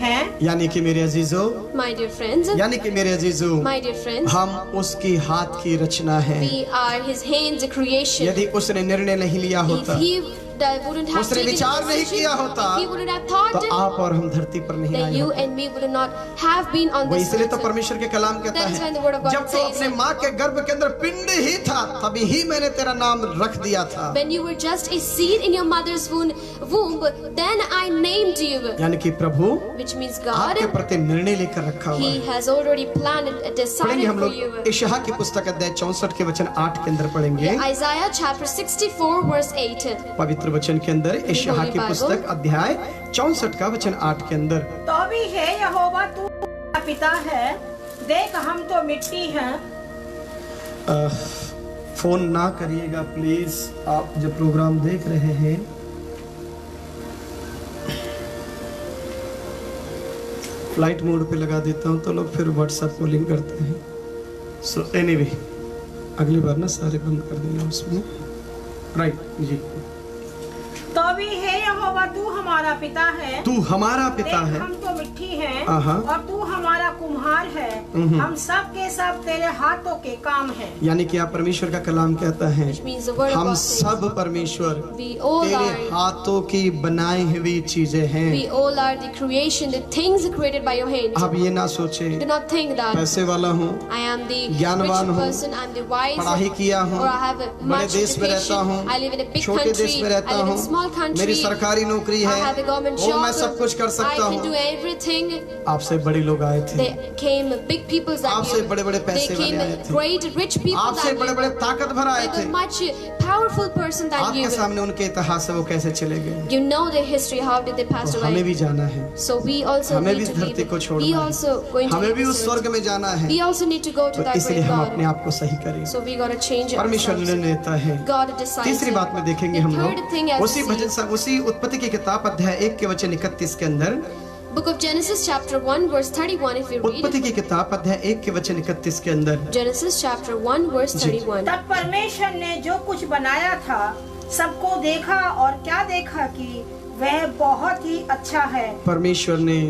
हैं। यानी कि मेरे अजीजों, My dear friends, यानी कि मेरे अजीजों, my dear friends, हम उसकी हाथ की रचना है। we are his hands creation. यदि उसने निर्णय नहीं लिया If होता, he wouldn't have उसने taken the विचार नहीं decision, किया होता, if he wouldn't have thought तो it, आप और हम धरती पर नहीं then आए you होते। and we would not have been on वो this इसलिए तो earth. परमेश्वर के कलाम कहता That is है, when the word of God जब तो says, अपने माँ के गर्भ के अंदर पिंड ही था, तभी ही मैंने तेरा नाम रख दिया था। when you were just a seed in your mother's womb, then I named you, यानी कि प्रभु which means God, आपके प्रति निर्णय लेकर रखा हुआ he है। has already planned and पढ़ेंगे decided हम for लोग you. इशाया की पुस्तक अध्याय 64 के वचन 8 के अंदर पढ़ेंगे। Isaiah chapter 64 verse 8. पवित्र वचन के अंदर इशाया की पुस्तक अध्याय 64 का वचन 8 के अंदर, तो भी है यहोवा तू हमारा पिता है, देख हम तो मिट्टी हैं। फोन ना करिएगा प्लीज, आप जो प्रोग्राम देख रहे हैं। फ्लाइट मोड पे लगा देता हूं तो लोग फिर व्हाट्सएप कॉलिंग करते हैं। सो एनीवे, अगली बार ना सारे बंद कर देना उसमें। राइट जी। तो भी है यहोवा तू हमारा पिता है, तू हमारा पिता देख है, हम तो मिट्टी हैं आहा। और तू हमारा कुम्हार है, हम सब के सब तेरे हाथों के काम हैं। यानी कि आप परमेश्वर का कलाम कहता है, Which means the word of हम God says, सब परमेश्वर we all तेरे are, हाथों की बनाई हुई चीजें हैं। we all are the creation, the things created by your hands. आप ये ना सोचे Do not think that पैसे वाला हूँ, I am the ज्ञानवान rich हूँ, person, I'm the wise, पढ़ाई किया हूँ, or I have बड़े much देश में रहता education, हूँ, I live in a big छोटे देश country, में रहता I live in हूँ, a small country, मेरी सरकारी नौकरी I है, have a government O job, मैं सब कुछ कर I सकता can do हूँ। everything. आपसे बड़े लोग आए थे, They came big people than आपसे you. बड़े-बड़े They पैसे वाले came आए थे, great rich people आपसे than बड़े you. बड़े ताकतवर आए They थे। were much powerful person than आपके you. सामने उनके इतिहास से वो कैसे चले गए, You know the history, how did they pass तो हमें away? भी जाना है, So we also हमें भी need इस to धरती leave. को We छोड़ना also है, going to हमें leave भी this उस earth. स्वर्ग में जाना है। We also need to go to तो that इसलिए great हम God. अपने आप को सही करें। So we gotta change परमेश्वर ourselves. निर्णय लेता है। God decides. तीसरी बात में देखेंगे The हम third thing लोग as उसी we भजन see, उसी उत्पत्ति की किताब अध्याय 1 के वचन 31 के अंदर, Book of Genesis chapter 1 verse 31 if you read. उत्पत्ति की किताब अध्याय 1 के वचन 31 के अंदर, Genesis chapter 1 verse जी। 31. तब परमेश्वर ने जो कुछ बनाया था सबको देखा और क्या देखा कि वह बहुत ही अच्छा है। परमेश्वर ने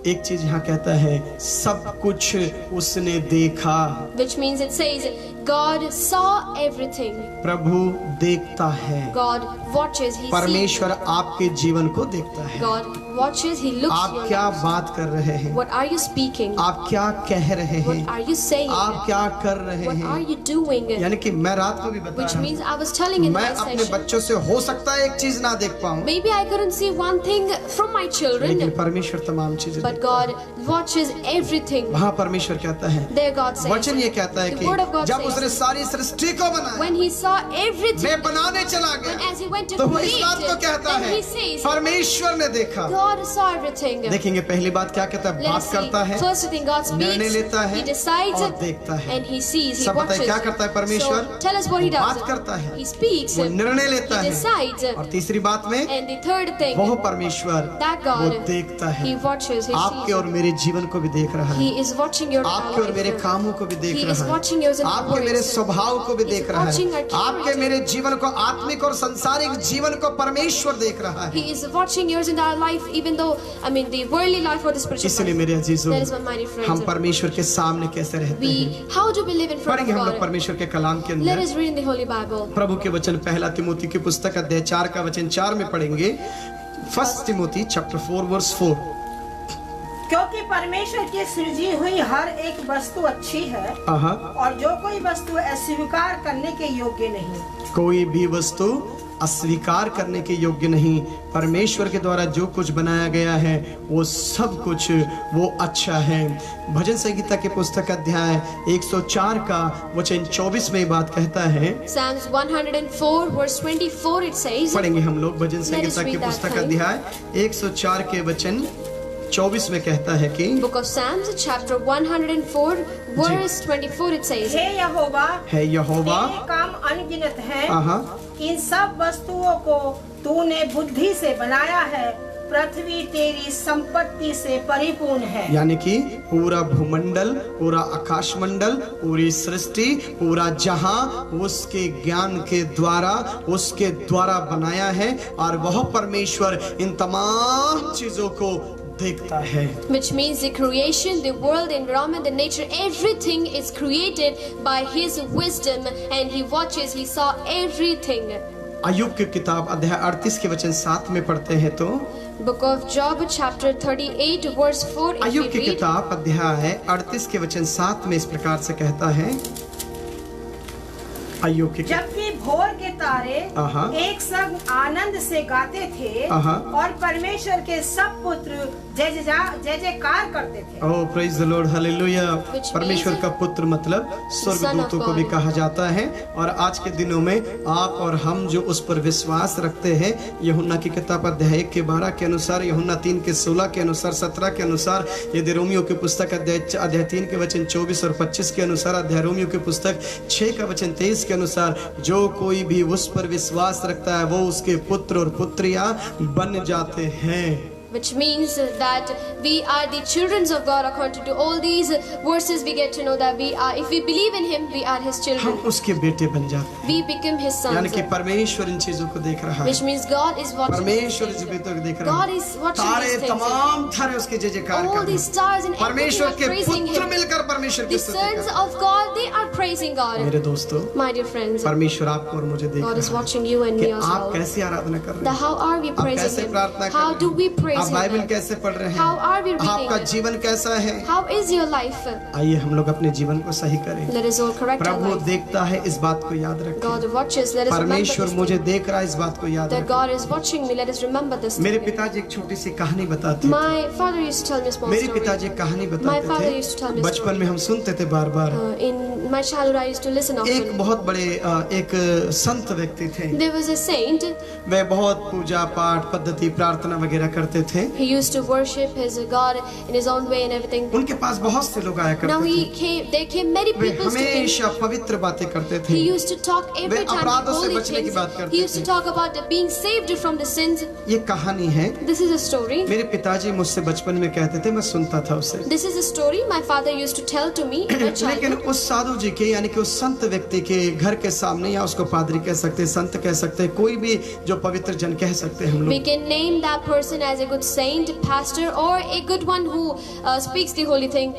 एक चीज यहाँ कहता है, सब कुछ उसने देखा। Which means it says God saw everything. प्रभु देखता है, God watches. He sees. परमेश्वर आपके जीवन को देखता है। God watches. He looks आप your क्या lives. बात कर रहे हैं, What are you speaking? आप क्या कह रहे What हैं, are you saying? आप क्या कर रहे What are हैं। you doing? यानी कि मैं रात को भी बता Which रहा means हूँ, I was telling in मैं my अपने session. बच्चों से हो सकता है एक चीज ना देख पाऊं, Maybe I couldn't see one thing from my लेकिन children, परमेश्वर तमाम चीजें but देखता है। God watches everything. वहाँ परमेश्वर कहता है, There God says. वचन ये कहता है The कि word of God जब says, उसने सारी सृष्टि को बनाया, when he saw everything, मैं बनाने चला when गया, as he went to तो वो इस create बात को it, कहता then है, he says, परमेश्वर ने देखा। God saw everything. देखेंगे पहली बात क्या कहता है, Let बात us करता see. है, First thing God निर्णय speaks, लेता है He decides, और देखता है। and He sees, He सब बताइए watches. क्या करता है परमेश्वर? So tell us what He बात does. करता है, He speaks, वो निर्णय लेता He है, decides, और तीसरी बात में and the third thing, वह परमेश्वर that वो God, देखता है। He watches, He आपके और मेरे जीवन को भी देख रहा He है, is watching your आपके और मेरे life. कामों को भी देख He is रहा watching है, yours and आपके मेरे words. स्वभाव को भी He is देख रहा watching है, our आपके character. मेरे जीवन को, आत्मिक और सांसारिक जीवन को परमेश्वर देख रहा है। He is watching yours and our life, even though, the worldly life or the spiritual इसलिए life. मेरे अजीजों, That is my mighty हम friends. परमेश्वर के सामने कैसे रहते हैं? How do we live in front पढ़ेंगे of हम लोग God? परमेश्वर के कलाम के Let अंदर us read in the Holy Bible. प्रभु के वचन, पहला तिमोथी की पुस्तक अध्याय 4 का वचन 4 में पढ़ेंगे। First Timothy chapter 4 verse 4। क्योंकि परमेश्वर की सृजी हुई हर एक वस्तु अच्छी है, और जो कोई वस्तु अस्वीकार करने के योग्य नहीं। कोई भी वस्तु अस्वीकार करने के योग्य नहीं। परमेश्वर के द्वारा जो कुछ बनाया गया है वो सब कुछ वो अच्छा है। भजन संगीता के पुस्तक अध्याय 104 का वचन 24 में बात कहता है। Psalms 104 verse 24 it says. पढ़ेंगे हम लोग भजन संगीता की read that पुस्तक time. अध्याय 104 के वचन 24 में कहता है कि Book of Psalms chapter 104 verse 24 it says. हे यहोवा, है यहोवा, तेरे काम अनगिनत हैं, आहा, इन सब वस्तुओं को तूने बुद्धि से बनाया है, पृथ्वी तेरी संपत्ति से परिपूर्ण है। यानी कि पूरा भूमंडल, पूरा आकाशमंडल, पूरी सृष्टि, पूरा जहां उसके ज्ञान के द्वारा, उसके द्वारा बनाया है, और वह परमेश्वर इन तमाम चीजों को देखता है। Which means the creation, the world, the environment, the nature, everything is created by His wisdom, and He watches, He saw everything. अय्यूब की किताब अध्याय 38 के वचन 7 में पढ़ते हैं तो Book of Job chapter 38 verse 4 if Ayyub we की read. किताब अध्याय 38 के वचन 7 में इस प्रकार से कहता है। अय्यूब की जबकि भोर के तारे एक संग आनंद से गाते थे, और परमेश्वर के सब पुत्र जय जयकार करते थे। Oh praise the Lord, hallelujah. Which परमेश्वर means का पुत्र मतलब स्वर्गदूतों को भी God. कहा जाता है। और आज के दिनों में आप और हम जो उस पर विश्वास रखते हैं, यूहन्ना की किताब अध्याय 1 के 12 के अनुसार, यूहन्ना 3 के 16 के अनुसार, 17 के अनुसार, यदि रोमियो की पुस्तक अध्याय 3 के वचन 24 और 25 के अनुसार, अध्याय रोमियो की पुस्तक 6 का वचन 23 के अनुसार, जो कोई भी उस पर विश्वास रखता है वो उसके पुत्र और पुत्रियां बन जाते हैं। Which means that we are the children of God. According to all these verses, we get to know that we are, if we believe in Him, we are His हम children. उसके बेटे बन जाते हैं। We become His यानी sons. कि परमेश्वर इन चीजों को देख रहा है। Which means God is watching. परमेश्वर these इस things. बेटों को देख रहा God है। is watching तारे these things. तमाम तारे उसके जय जयकार कर All रहे these हैं। stars and everything परमेश्वर are के praising पुत्र Him. मिलकर परमेश्वर की The स्तुति कर sons रहे of God, they are praising हैं। God. मेरे दोस्तों, My dear friends, परमेश्वर आपको और मुझे देख God is रहा है watching you and कि me as आप well. कैसे आराधना कर रहे That हैं, how are we आप praising कैसे Him? प्रार्थना कर How रहे do we हैं, praise आप बाइबल Him? कैसे पढ़ रहे How हैं, are we reading आपका it? जीवन कैसा है। How is your life? आइए हम लोग अपने जीवन को सही करें। Let us all correct our Prabhu life. देखता है, इस बात को याद रखें। God watches. Let us remember परमेश्वर this मुझे thing. देख रहा है, इस बात को याद That रखें। God is watching me. Let us remember this मेरे thing. पिताजी एक छोटी सी कहानी बताते थे। My father used to tell me a small मेरे story. पिताजी एक कहानी My father बताते used to tell थे, me a बचपन story. में हम सुनते थे बार बार। In my childhood, I used to listen एक often. बहुत बड़े एक संत व्यक्ति थे। There was a saint. वे बहुत पूजा पाठ पद्धति प्रार्थना वगैरह करते थे। He used to worship his God in his own way and everything. उनके पास बहुत से लोग आया Now करते he थे। came. There came many way people to him. हमेशा पवित्र बातें करते थे। He used to talk every way time अपराधों से holy बचने की things. बात करते He used to थे। talk about being saved from the sins. ये कहानी है। This is a story. मेरे पिताजी मुझसे बचपन में कहते थे, मैं सुनता था उसे। This is a story my father used to tell to me in my लेकिन childhood. उस साधु जी के यानी कि उस संत व्यक्ति के घर के सामने, या उसको पादरी कह सकते हैं, संत कह सकते हैं, कोई भी जो पवित्र जन कह सकते हैं हम We लोग। can name that person as a good saint, pastor, or a good one who speaks the holy thing.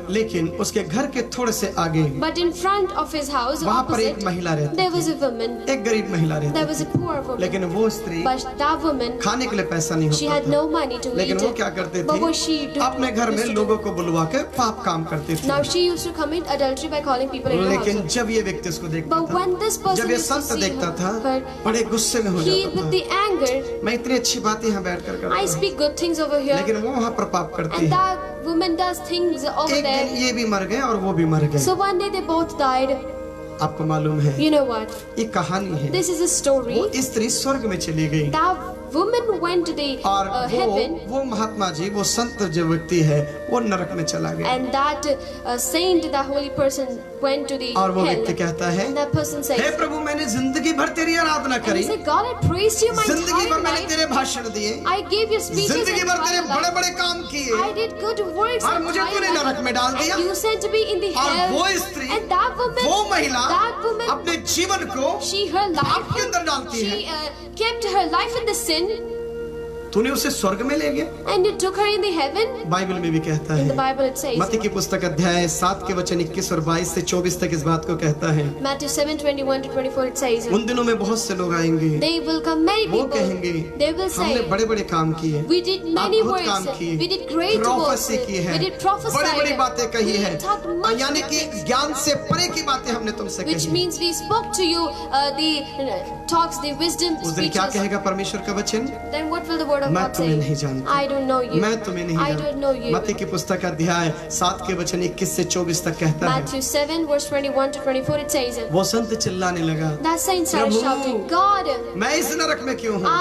लेकिन उसके घर के थोड़े से आगे But in front of his house, वहाँ पर एक opposite, महिला रहती there थी। was a woman. एक गरीब महिला There रहती was a थी। poor woman. लेकिन वो स्त्री But that woman, खाने के लिए पैसा नहीं she होता had था। no money to लेकिन eat. वो क्या करते But what she थे, do- अपने घर में used to लोगों को बुलवा के पाप काम करती थी। Now she used to commit adultery by calling people in her लेकिन house. जब ये व्यक्ति उसको देखता But when this था, person जब ये used to संत see देखता था, her, बड़े गुस्से में हो he जाता with था। the anger, मैं इतनी अच्छी बातें यहाँ बैठ कर करता I हूँ, speak good things over here, लेकिन वो वहाँ पर पाप करती and है। that woman does things over एक दिन there. ये भी मर गए और वो भी मर गए। So one day they both died. आपको मालूम है, You know what? ये कहानी है। This is a story. वो स्त्री स्वर्ग में चली गई That woman went to the और heaven, वो महात्मा जी, वो संत जो व्यक्ति है, वो नरक में चला गया। and that saint, that holy person, went to the और वो hell. व्यक्ति कहता है, And that person says, हे प्रभु, मैंने जिंदगी भर तेरी आराधना and he करी, said, God, I praised you my जिंदगी भर entire मैंने life. तेरे भाषण दिए, I gave you speeches जिंदगी and भर तेरे trial बड़े life. बड़े काम किए, I did good works और and मुझे trial तूने life. नरक में डाल दिया। And you sent me in the और hell. वो स्त्री, And that woman, वो महिला that woman, अपने जीवन को she her life, पाप के अंदर डालती है। she kept her life in the sin, तूने उसे स्वर्ग में ले गया। and you took her in the heaven. Bible में भी कहता In the है, Bible it says. मत्ती की पुस्तक अध्याय 7 के वचन 21 और 22 से 24 तक इस बात को कहता है, Matthew 7:21-24 it says. उन दिनों में बहुत से लोग आएंगे, They will come, many वो people. कहेंगे, They will हमने say, बड़े बड़े काम किए, we did many अद्भुत काम works, किए, we did great works, prophecy की है, we did prophesy, बड़ी बड़ी बातें कही we है, talked much, यानी कि ज्ञान से परे की बातें हमने तुमसे which कही। means we spoke to you the talks, the wisdom उस दिन क्या speeches. कहेगा परमेश्वर का वचन? Then what will the word of मैं God तुम्हें नहीं say? जानता। I don't know you. मैं तुम्हें नहीं I don't know जानता। you. मत्ती की पुस्तक अध्याय 7 के वचन 21 से 24 तक कहता है, Matthew 7:21-24 it says. वो संत चिल्लाने लगा, That saint started Prabhu, shouting, God, मैं इस नरक में क्यों हूँ?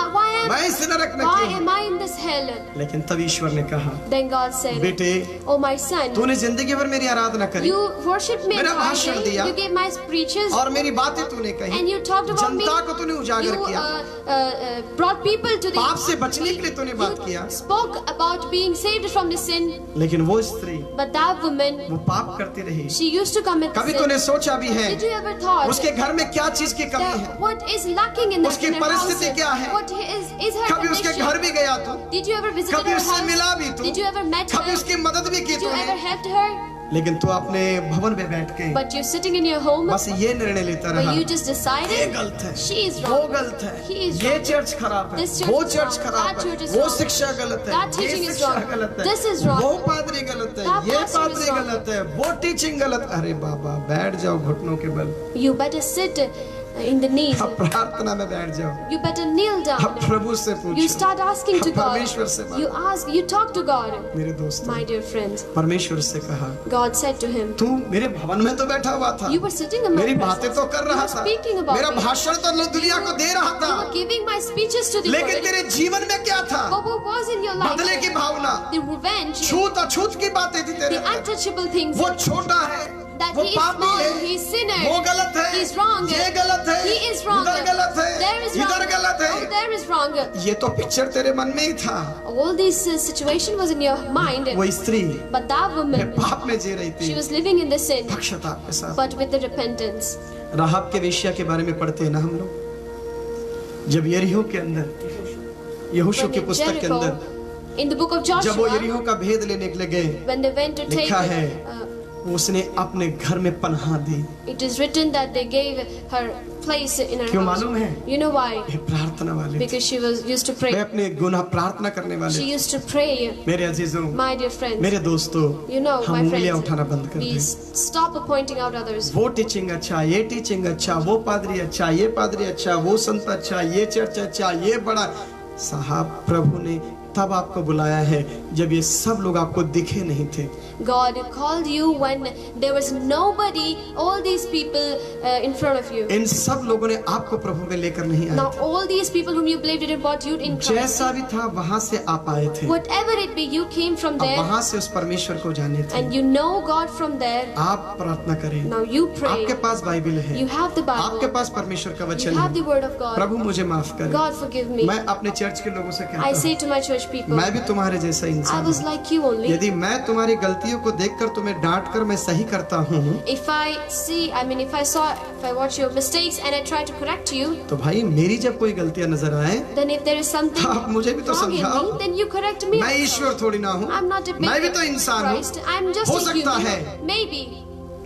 मैं इस नरक में why क्यों am हूँ? I in this hell? लेकिन तब ईश्वर ने कहा, Then God said, बेटे, oh my son, तूने जिंदगी भर मेरी आराधना करी you worshiped me मेरा entire भाषण day, दिया, you gave my preaches, और मेरी बातें तूने कही, and you talked about me, जनता को तूने उजागर you किया, brought people to पाप the, से बचने के लिए तूने बात किया, you spoke about being saved from the sin, लेकिन वो स्त्री but that woman, वो पाप करती रही। she used to commit कभी sin. तूने सोचा भी है Did you ever thought उसके घर में क्या चीज की कमी है? that what is lacking in that उसकी in her house? परिस्थिति क्या है? What is her कभी उसके condition? घर भी गया तू, Did you ever visit कभी her उससे house? मिला भी तू, Did you ever met कभी her? उसकी मदद भी की Did you ever तूने, helped her? लेकिन तू अपने भवन में बैठ के But you're sitting in your home, बस ये निर्णय लेता रहा, but you just ये decided गलत है, she is वो wrong. गलत है, He is ये wrong. चर्च खराब है, This church वो is चर्च wrong. खराब That church है, is वो wrong. शिक्षा गलत है, That ये teaching is शिक्षा wrong. गलत है, This is wrong. वो पादरी गलत है, That ये pastor is पादरी wrong. गलत है, वो टीचिंग गलत। अरे बाबा, बैठ जाओ घुटनों के बल, You better sit in the knees. अब प्रार्थना में बैठ जाओ, You better kneel अब down. प्रभु से You पूछो, start asking to अब God. परमेश्वर से You मांगो। ask, you talk to God. मेरे दोस्तों, My dear friends, परमेश्वर से कहा, God said to him, तू मेरे भवन में तो बैठा हुआ था, you were sitting in my मेरी presence. बातें तो कर You रहा were था, speaking about मेरा me. भाषण तो दुनिया को दे रहा था, You were giving my speeches to the लेकिन world. तेरे जीवन में क्या था? But what was in your life? बदले की भावना, The revenge, छूत अछूत की बातें थी तेरे the अंदर। untouchable things. वो छोटा है, That वो he is पापी small, है, he is sinner. वो गलत है, He is wrong. ये गलत है, He is wrong. उधर गलत है, There is wrong. इधर गलत Oh, है। there is wrong. ये तो पिक्चर तेरे मन में ही था। All this situation was in your mind. वो स्त्री But that woman, पाप में जी रही she थी, was living in the sin, पक्षपात के साथ। but with the repentance. राहाब के वेश्या के बारे में पढ़ते हैं ना हम लोग, जब यरीहो के अंदर, यहोशू When की in पुस्तक के Jericho, अंदर in the book of जब वो Joshua, यरीहो का भेद लेने के लिए गए, when they went to take, लिखा है उसने अपने घर में पनाह दी। it is written that they gave her place in her क्यों house. मालूम है? You know why? ये प्रार्थना वाले थे। Because she was used to way pray. अपने गुनाह प्रार्थना करने वाले She थे। used to pray. मेरे अजीजों, My dear friends, मेरे दोस्तों, you know, हम my उंगलियां friends, उठाना बंद कर we दें। stop pointing out others. वो टीचिंग अच्छा, ये टीचिंग अच्छा, वो पादरी अच्छा, ये पादरी अच्छा, वो संत अच्छा, ये चर्च अच्छा, ये बड़ा। साहब, प्रभु ने तब आपको बुलाया है जब ये सब लोग आपको दिखे नहीं थे। God called you when there was nobody, all these people in front of you. इन सब लोगों ने आपको प्रभु में लेकर नहीं आए Now थे। all these people whom you believed in brought you in Christ. जैसा भी था वहां से आप आए थे, Whatever it be, you came from अब there वहां से उस परमेश्वर को जाने थे। and you know God from there. आप प्रार्थना करें, Now you pray. आपके पास बाइबल है, You have the आपके Bible. पास परमेश्वर का You वचन have the है। Word of God. प्रभु मुझे माफ करें, God forgive me. मैं अपने चर्च के लोगों से I कहता say हूँ, to my church people, मैं भी तुम्हारे जैसा I इंसान was हूँ। like you only. यदि मैं तुम्हारी गलतियों को देखकर तुम्हें डांट कर मैं सही करता हूँ, If I watch your mistakes and I try to correct you, तो भाई मेरी जब कोई गलतियां नजर आए, then if there is something आप मुझे भी तो wrong in समझाओ। me, then you correct me. मैं ईश्वर थोड़ी ना हूँ, I'm not a big मैं भी तो इंसान हूँ, Christ. I'm just हो a सकता human. है Maybe,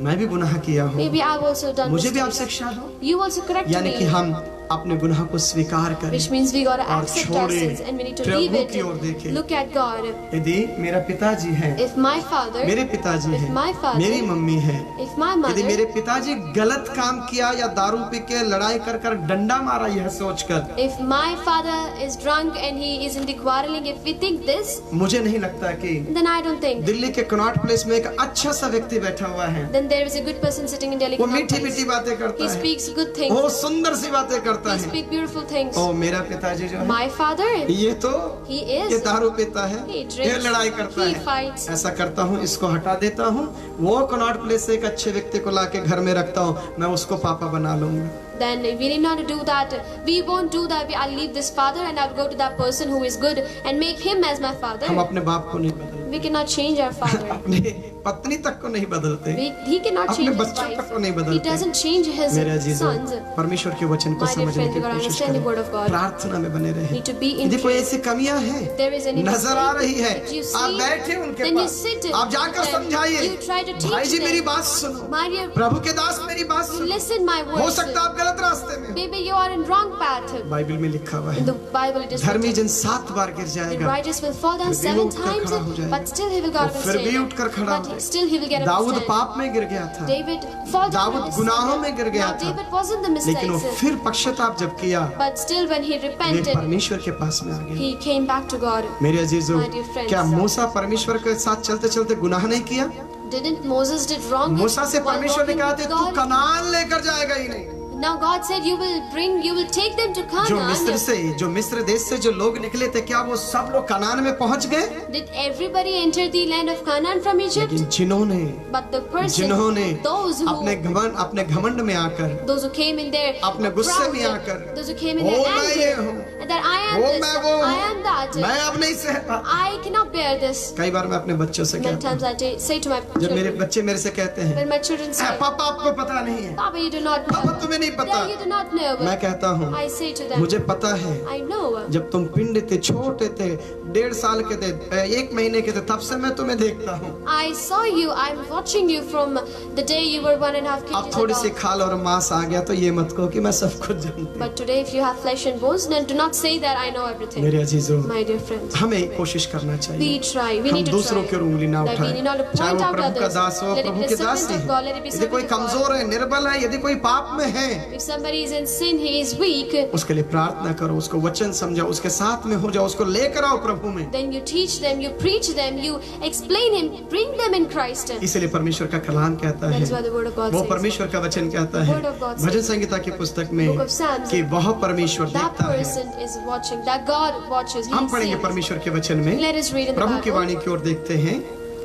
मैं भी गुनाह किया हूँ, maybe I've also done मुझे भी आप mistakes. शिक्षा दो। You also correct यानी कि me. हम अपने गुनाह को स्वीकार करें, Which means we gotta और accept our छोड़े, sins and we need to Prabhu leave की ओर it. देखें। Look at God. यदि मेरा पिताजी है, If my father, मेरे पिताजी if है, my father, मेरी मम्मी है, if my यदि mother, मेरे पिताजी गलत काम किया या दारू पी के लड़ाई कर कर डंडा मारा यह सोचकर, if my father is drunk and he is in the quarreling, if we think this, मुझे नहीं लगता कि then I don't think. Delhi के कनॉट प्लेस में एक अच्छा सा व्यक्ति बैठा हुआ है, Then there is a good person sitting in Delhi. वो Connaught मीठी Place. मीठी बातें करता He है, speaks good things. वो सुंदर सी बातें करता He है। speaks beautiful things. ओ मेरा पिताजी जो है, My father, ये तो he ये is. दारू पीता है, He ये drinks. लड़ाई करता He है, fights. ऐसा करता हूँ, इसको हटा देता हूँ, वो कनॉट प्लेस से एक अच्छे व्यक्ति को लाके घर में रखता हूँ, मैं उसको पापा बना लूंगा। then we need not do that. We won't do that. I'll leave this father and I'll go to that person who is good and make him as my हम father. अपने बाप को नहीं बदलते, We cannot change our father. अपने पत्नी तक को नहीं बदलते, He cannot अपने change his बच्चों तक को नहीं wife. He बदलते। doesn't change his मेरे अजीजों, sons. परमेश्वर के वचन को My dear समझने friends, की you gotta कोशिश understand the word of करें, God. प्रार्थना में बने रहें। Need to be in यदि कोई prayer. ऐसी कमियां हैं, There is any नजर आ रही है, mistake that you आप see, बैठे उनके then you पास, sit आप जाकर and समझाइए, you try to teach भाई जी them. मेरी बात सुनो, My dear, प्रभु के दास मेरी बात you सुनो, listen my हो words. सकता है आप गलत रास्ते में हो। Maybe you are in wrong path. Bible में लिखा हुआ In है, the Bible it is धर्मी written, जन 7 बार गिर the जाएगा, righteous will fall down फिर भी वो 7 उठकर times, खड़ा हो जाएगा। but still he will get up वो and फिर भी stand. उठकर खड़ा हो But जाएगा। still he will get up and Dawood stand. पाप में गिर गया था, David fall down Dawood in his गुनाहों sin. में गिर गया Now था, David was in the लेकिन वो mistakes, फिर पश्चाताप जब किया, but still when he way repented, परमेश्वर के पास में आ गया। he came back to God. मेरे अजीजों, My dear friends, क्या मूसा परमेश्वर के साथ चलते चलते गुनाह नहीं किया? Didn't Moses did wrong? मूसा से while परमेश्वर ने walking कहा with था तू God? कनान लेकर जाएगा ही नहीं। Now God said you will take them to जो मिस्र Canaan. से, जो मिस्र देश से जो लोग निकले थे, क्या वो सब लोग कनान में पहुंच गए? Did everybody enter the land of Canaan from Egypt? लेकिन जिन्होंने But the person, जिन्होंने those अपने घमंड में आकर, who came in their अपने गुस्से में आकर, those who came in "O, their मैं ये anger, हूँ, and that I am वो this, मैं वो I हूँ, am that, मैं अब नहीं सहता। I cannot bear this. कई बार मैं अपने बच्चों से Many कहता हूँ, times I say to my जब मेरे children, बच्चे मेरे से कहते हैं, when my children say, पापा आपको पता नहीं है, Papa, you do not पापा know. तुम्हें नहीं पता। Yeah, you do not know. मैं कहता हूँ, I say to them, मुझे पता है, I know. जब तुम पिंड थे, छोटे थे, 1.5 साल के थे, 1 महीने के थे, तब से मैं तुम्हें देखता हूँ। I saw you. I'm watching you from the day you were 1.5 अब kgs थोड़ी सी ago. खाल और मांस आ गया तो ये मत कहो कि मैं सब कुछ जानती हूँ। But today, if you have flesh and bones, then do not say that I know everything. मेरे अजीजों, My dear friends, हमें कोशिश करना चाहिए, we try. We हम need to दूसरों try. की ओर उंगली ना That we need not to उठाएं, चाहे point वो out प्रभु का others. दास हो, Let it प्रभु be के the Das servant he of God. Let it be यदि कोई servant of God. कमजोर है, निर्बल है, यदि कोई पाप में है, If somebody is in sin, he is weak. उसके लिए प्रार्थना करो, उसको वचन समझाओ, उसके साथ में हो जाओ, उसको लेकर आओ प्रभु में। Then you teach them, you preach them, you explain him, bring them in Christ. इसीलिए परमेश्वर का कलाम कहता That है, is what the word of God वो says. परमेश्वर का वचन कहता है, Word of God says. भजन संगीता की पुस्तक में, Book of Psalms. कि वह परमेश्वर That देखता है। person is watching. That God watches. He हम पढ़ेंगे sees. परमेश्वर के वचन में, Let us read in the प्रभु की Bible. वाणी की ओर देखते हैं।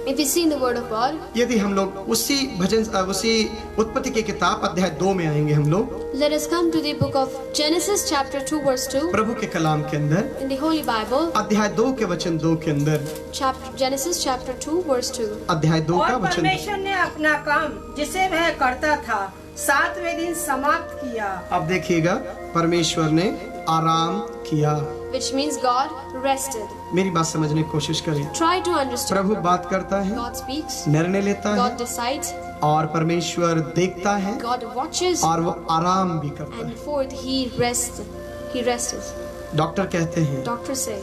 If we see in the word of God, यदि हम लोग उसी उत्पत्ति की किताब अध्याय 2 में आएंगे, हम लोग let us come to the book of Genesis chapter 2 verse 2 प्रभु के कलाम के अंदर, in the Holy Bible. अध्याय 2 के वचन 2 के अंदर, Genesis chapter 2 verse 2. अध्याय 2 का और वचन। परमेश्वर ने अपना काम जिसे वह करता था 7वें दिन समाप्त किया। अब देखिएगा, परमेश्वर ने आराम किया। Which means God rested. मेरी बात समझने की कोशिश करें। Try to understand. प्रभु बात करता है, God speaks. निर्णय लेता है, God decides. और परमेश्वर देखता है, God watches. और वो आराम भी करता And है। fourth, He rests. He rests. Doctor कहते हैं Doctors say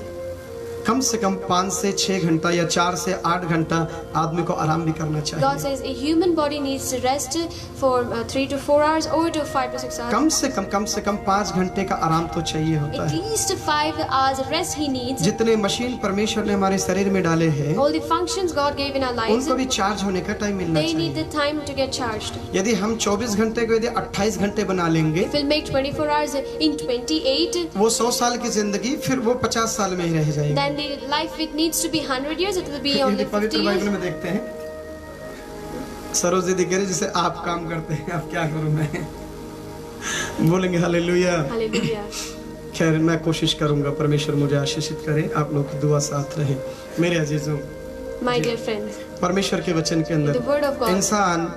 कम से कम 5 से 6 घंटा या 4 से 8 घंटा आदमी को आराम भी करना God चाहिए। says a human body needs to rest for 3 to 4 hours or to 5 to 6 hours. कम से कम 5 घंटे का आराम तो चाहिए होता At है। least 5 hours rest He needs. जितने मशीन परमेश्वर ने हमारे शरीर में डाले हैं, All the functions God gave in our lives, उनको भी चार्ज होने का टाइम मिलना they need चाहिए। the time to get charged. यदि हम 24 घंटे को यदि 28 घंटे बना लेंगे, If we'll make 24 hours in 28, वो 100 साल की जिंदगी फिर वो 50 साल में ही रह जाएगी। then the life it needs to be 100 years, it will be यदि only 50 पवित्र बाइबल years. में देखते हैं, सरोज दीदी कह रही जिसे आप काम करते हैं, अब क्या करूं मैं? बोलेंगे हालेलुया। Hallelujah. खैर मैं कोशिश करूंगा, परमेश्वर मुझे आशीषित करे, आप लोग की दुआ साथ रहे। मेरे अजीजों, My dear friends, परमेश्वर के वचन के the अंदर word of God. इंसान,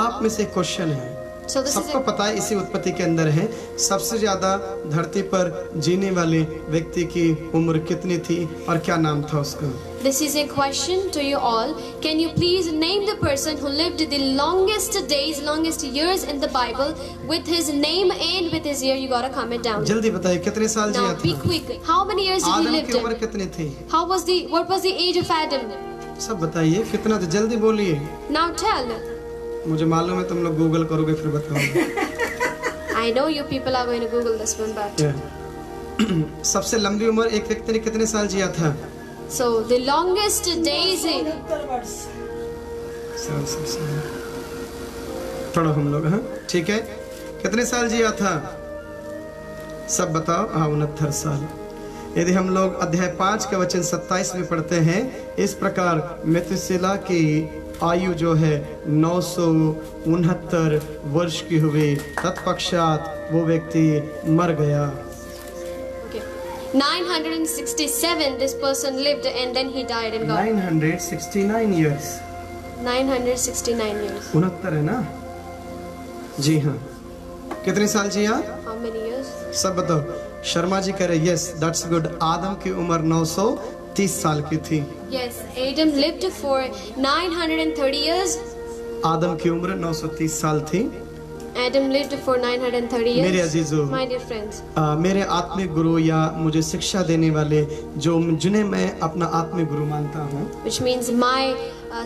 आप में से क्वेश्चन है, So this is सबको a, पता है इसी उत्पत्ति के अंदर है, सबसे ज्यादा धरती पर जीने वाले व्यक्ति की उम्र कितनी थी और क्या नाम था उसका? this is a question to you all. Can you please name the person who lived the longest days, longest years in the Bible with his name and with his year? You gotta comment down. जल्दी बताइए कितने साल जिया Now be था? quick. How many years did he Adam live? की उम्र कितनी थी? What was the age of Adam? सब बताइए कितना था, जल्दी बोलिए। Now tell. मुझे मालूम है तुम लोग गूगल करोगे फिर बताऊंगा। I know you people are going to Google this one, but सबसे लंबी उम्र एक व्यक्ति ने कितने साल जिया था? so the longest days. 69 वर्ष। पढ़ो हम लोग, हाँ ठीक है, कितने साल जिया था? सब बताओ। हाँ 69 साल। यदि हम लोग अध्याय 5 का वचन 27 में पढ़ते हैं, इस प्रकार मेतुसेला की आयु जो है 969 वर्ष की हुई। तत्पश्चात वो व्यक्ति मर गया। Okay. 967 this person lived and then he died in God. 969 years। 969 years. 69 है ना? जी हाँ। कितने साल जिया? How many years? सब बताओ। शर्मा जी कह रहे यस दैट्स गुड। आदम की उम्र 930 साल की थी। Yes, Adam lived for 930 years. आदम की उम्र 930 साल थी। Adam lived for 930 years. मेरे अजीजों, My dear friends, मेरे आत्मिक गुरु या मुझे शिक्षा देने वाले जिन्हें मैं अपना आत्मिक गुरु मानता हूँ, which means my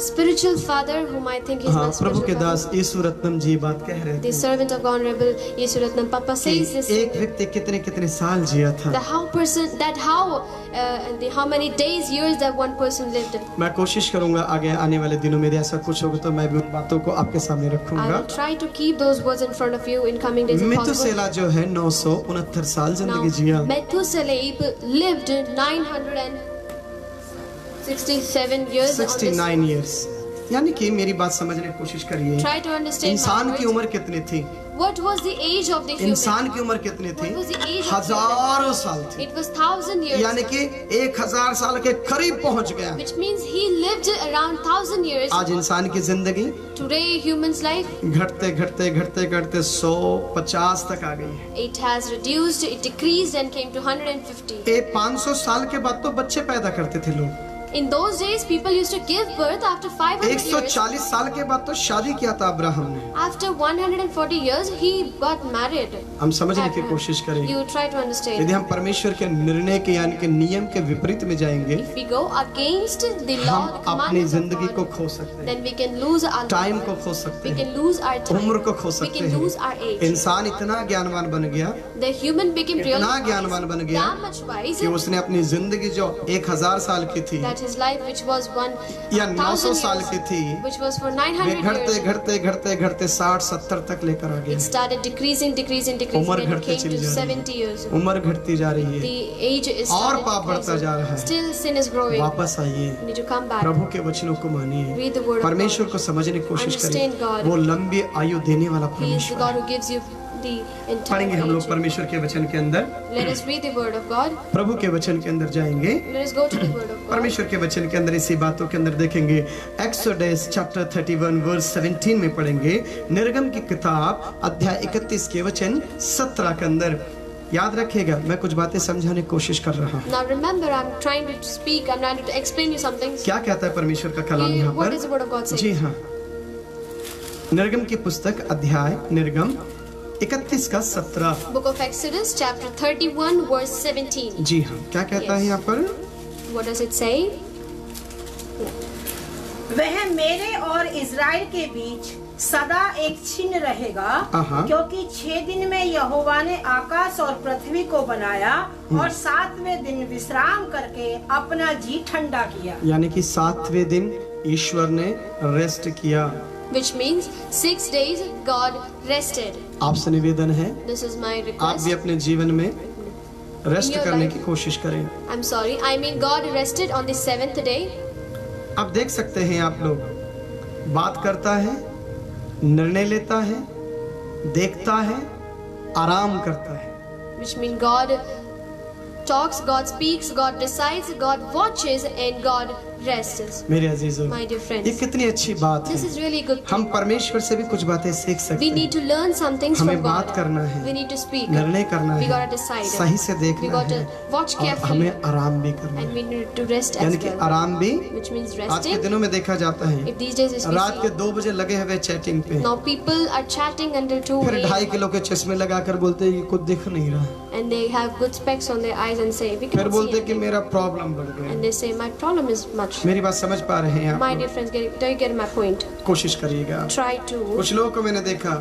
spiritual father, whom I think is हाँ, my प्रभु के spiritual दास father. यीशु रत्नम जी बात कह रहे The थे servant of Honorable Yesu Ratnam Papa says कि this. एक व्यक्ति कितने कितने साल जिया था। How many days, years that one person lived. मैं कोशिश करूंगा आगे आने वाले दिनों में यदि ऐसा कुछ होगा तो मैं भी उन बातों को आपके सामने I रखूंगा। will try to keep those words in front of you in coming days. if possible. मेतुसेला जो है 969 साल जिंदगी जिया। Now, Methuselah lived 967 years. on this. 69 years। यानी कि मेरी बात समझने की कोशिश करिए। Try to understand my इंसान की words. उम्र कितनी थी? What was the age of the human? इंसान की उम्र कितनी थी? What was the age of हजारों साल थी। It was 1,000 years. यानी कि 1000 साल के करीब पहुंच गया। Which means he lived around 1,000 years. आज इंसान की जिंदगी Today, human's life, घटते घटते घटते घटते 150 तक आ गई है। it has reduced, it decreased and came to 150. 500 साल के बाद तो बच्चे पैदा करते थे लोग। In those days, people used to give birth after 500 years. 140 साल के बाद तो शादी किया था अब्राहम ने। After 140 years, he got married. हम समझने की Abraham. कोशिश करें। You try to understand. यदि हम परमेश्वर के निर्णय के यानी कि नियम के विपरीत में जाएंगे, If we go against the law, हम the अपनी commandments of जिंदगी को God, खो सकते हैं, then we can lose our time life. को खो सकते We हैं, can lose our time. उम्र को खो We सकते can lose our हैं। age. इंसान इतना ज्ञानवान बन गया, The human became really इतना ज्ञानवान बन गया that much wise कि उसने अपनी जिंदगी जो 1000 साल की थी that his life, which was या 900 साल की थी, which was for वे 900 घटते years, घटते घटते घटते 60-70 तक लेकर आ गए। it started decreasing उम्र and it घटती came चली to जा रही 70 years. है, उम्र घटती जा रही है, The age is और started पाप बढ़ता जा रहा है। decreasing. Still sin is growing. वापस आइए, You need to come back. प्रभु के वचनों को मानिए, Read the word of परमेश्वर God. को समझने की कोशिश Understand करिए। God. वो लंबी आयु देने वाला He is the परमेश्वर God है। who gives you the entire पढ़ेंगे हम लोग age. परमेश्वर के वचन के अंदर, Let us read the word of God. प्रभु के वचन के अंदर जाएंगे। Let us go to the word of God. परमेश्वर के वचन के अंदर इसी बातों के अंदर देखेंगे। एक्सोडस चैप्टर 31 वर्स 17 में पढ़ेंगे। निर्गम की किताब अध्याय 31 के वचन 17 के अंदर। याद रखिएगा, मैं कुछ बातें समझाने की कोशिश कर रहा हूँ। Now remember, I'm trying to speak. I'm trying to explain you something. क्या कहता है परमेश्वर का कलाम यहाँ What पर? does the word of God say? जी हाँ, निर्गम की पुस्तक अध्याय निर्गम 31 का 17। Book of Exodus, chapter 31, verse 17. जी हाँ, क्या कहता है यहाँ पर? What does it say? वह मेरे और इज़राइल के बीच सदा एक चिन्ह रहेगा, क्योंकि 6 दिन में यहोवा ने आकाश और पृथ्वी को बनाया और 7वें दिन विश्राम करके अपना जी ठंडा किया। यानी कि 7वें दिन ईश्वर ने रेस्ट किया। Which means 6 days God rested. आपसे निवेदन है, This is my आप request. भी अपने जीवन में रेस्ट In your करने life. की कोशिश करें। I'm sorry. I mean God rested on the 7th day. आप देख सकते हैं, आप लोग बात करता है, निर्णय लेता है, देखता है, आराम करता है। Which means God talks, God speaks, God decides, God watches, and God rests. मेरे अजीजों, My dear ये friends, कितनी अच्छी बात this है। is really good. हम परमेश्वर से भी कुछ बातें सीख सकते We हैं। need to learn some things हमें from बात God. करना है, We need to speak. निर्णय करना We है, gotta decide. सही से We देखना gotta है, watch और carefully. हमें आराम भी करना And है। we need to rest यानी as कि well. आराम भी Which means आज के resting. दिनों में देखा जाता है। If these days is we रात के see, 2 बजे लगे हुए चैटिंग पे, now people are chatting until 2 फिर 2.5 a.m. किलो के चश्मे लगाकर बोलते हैं कि कुछ दिख नहीं रहा, and they have good specs on their eyes and say we फिर can't बोलते see हैं कि anything. मेरा प्रॉब्लम बढ़ गया। And they say my problem is much. मेरी बात समझ पा रहे हैं My आप? dear friends, do you get my point? कोशिश करिएगा। Try to. कुछ लोगों को मैंने देखा,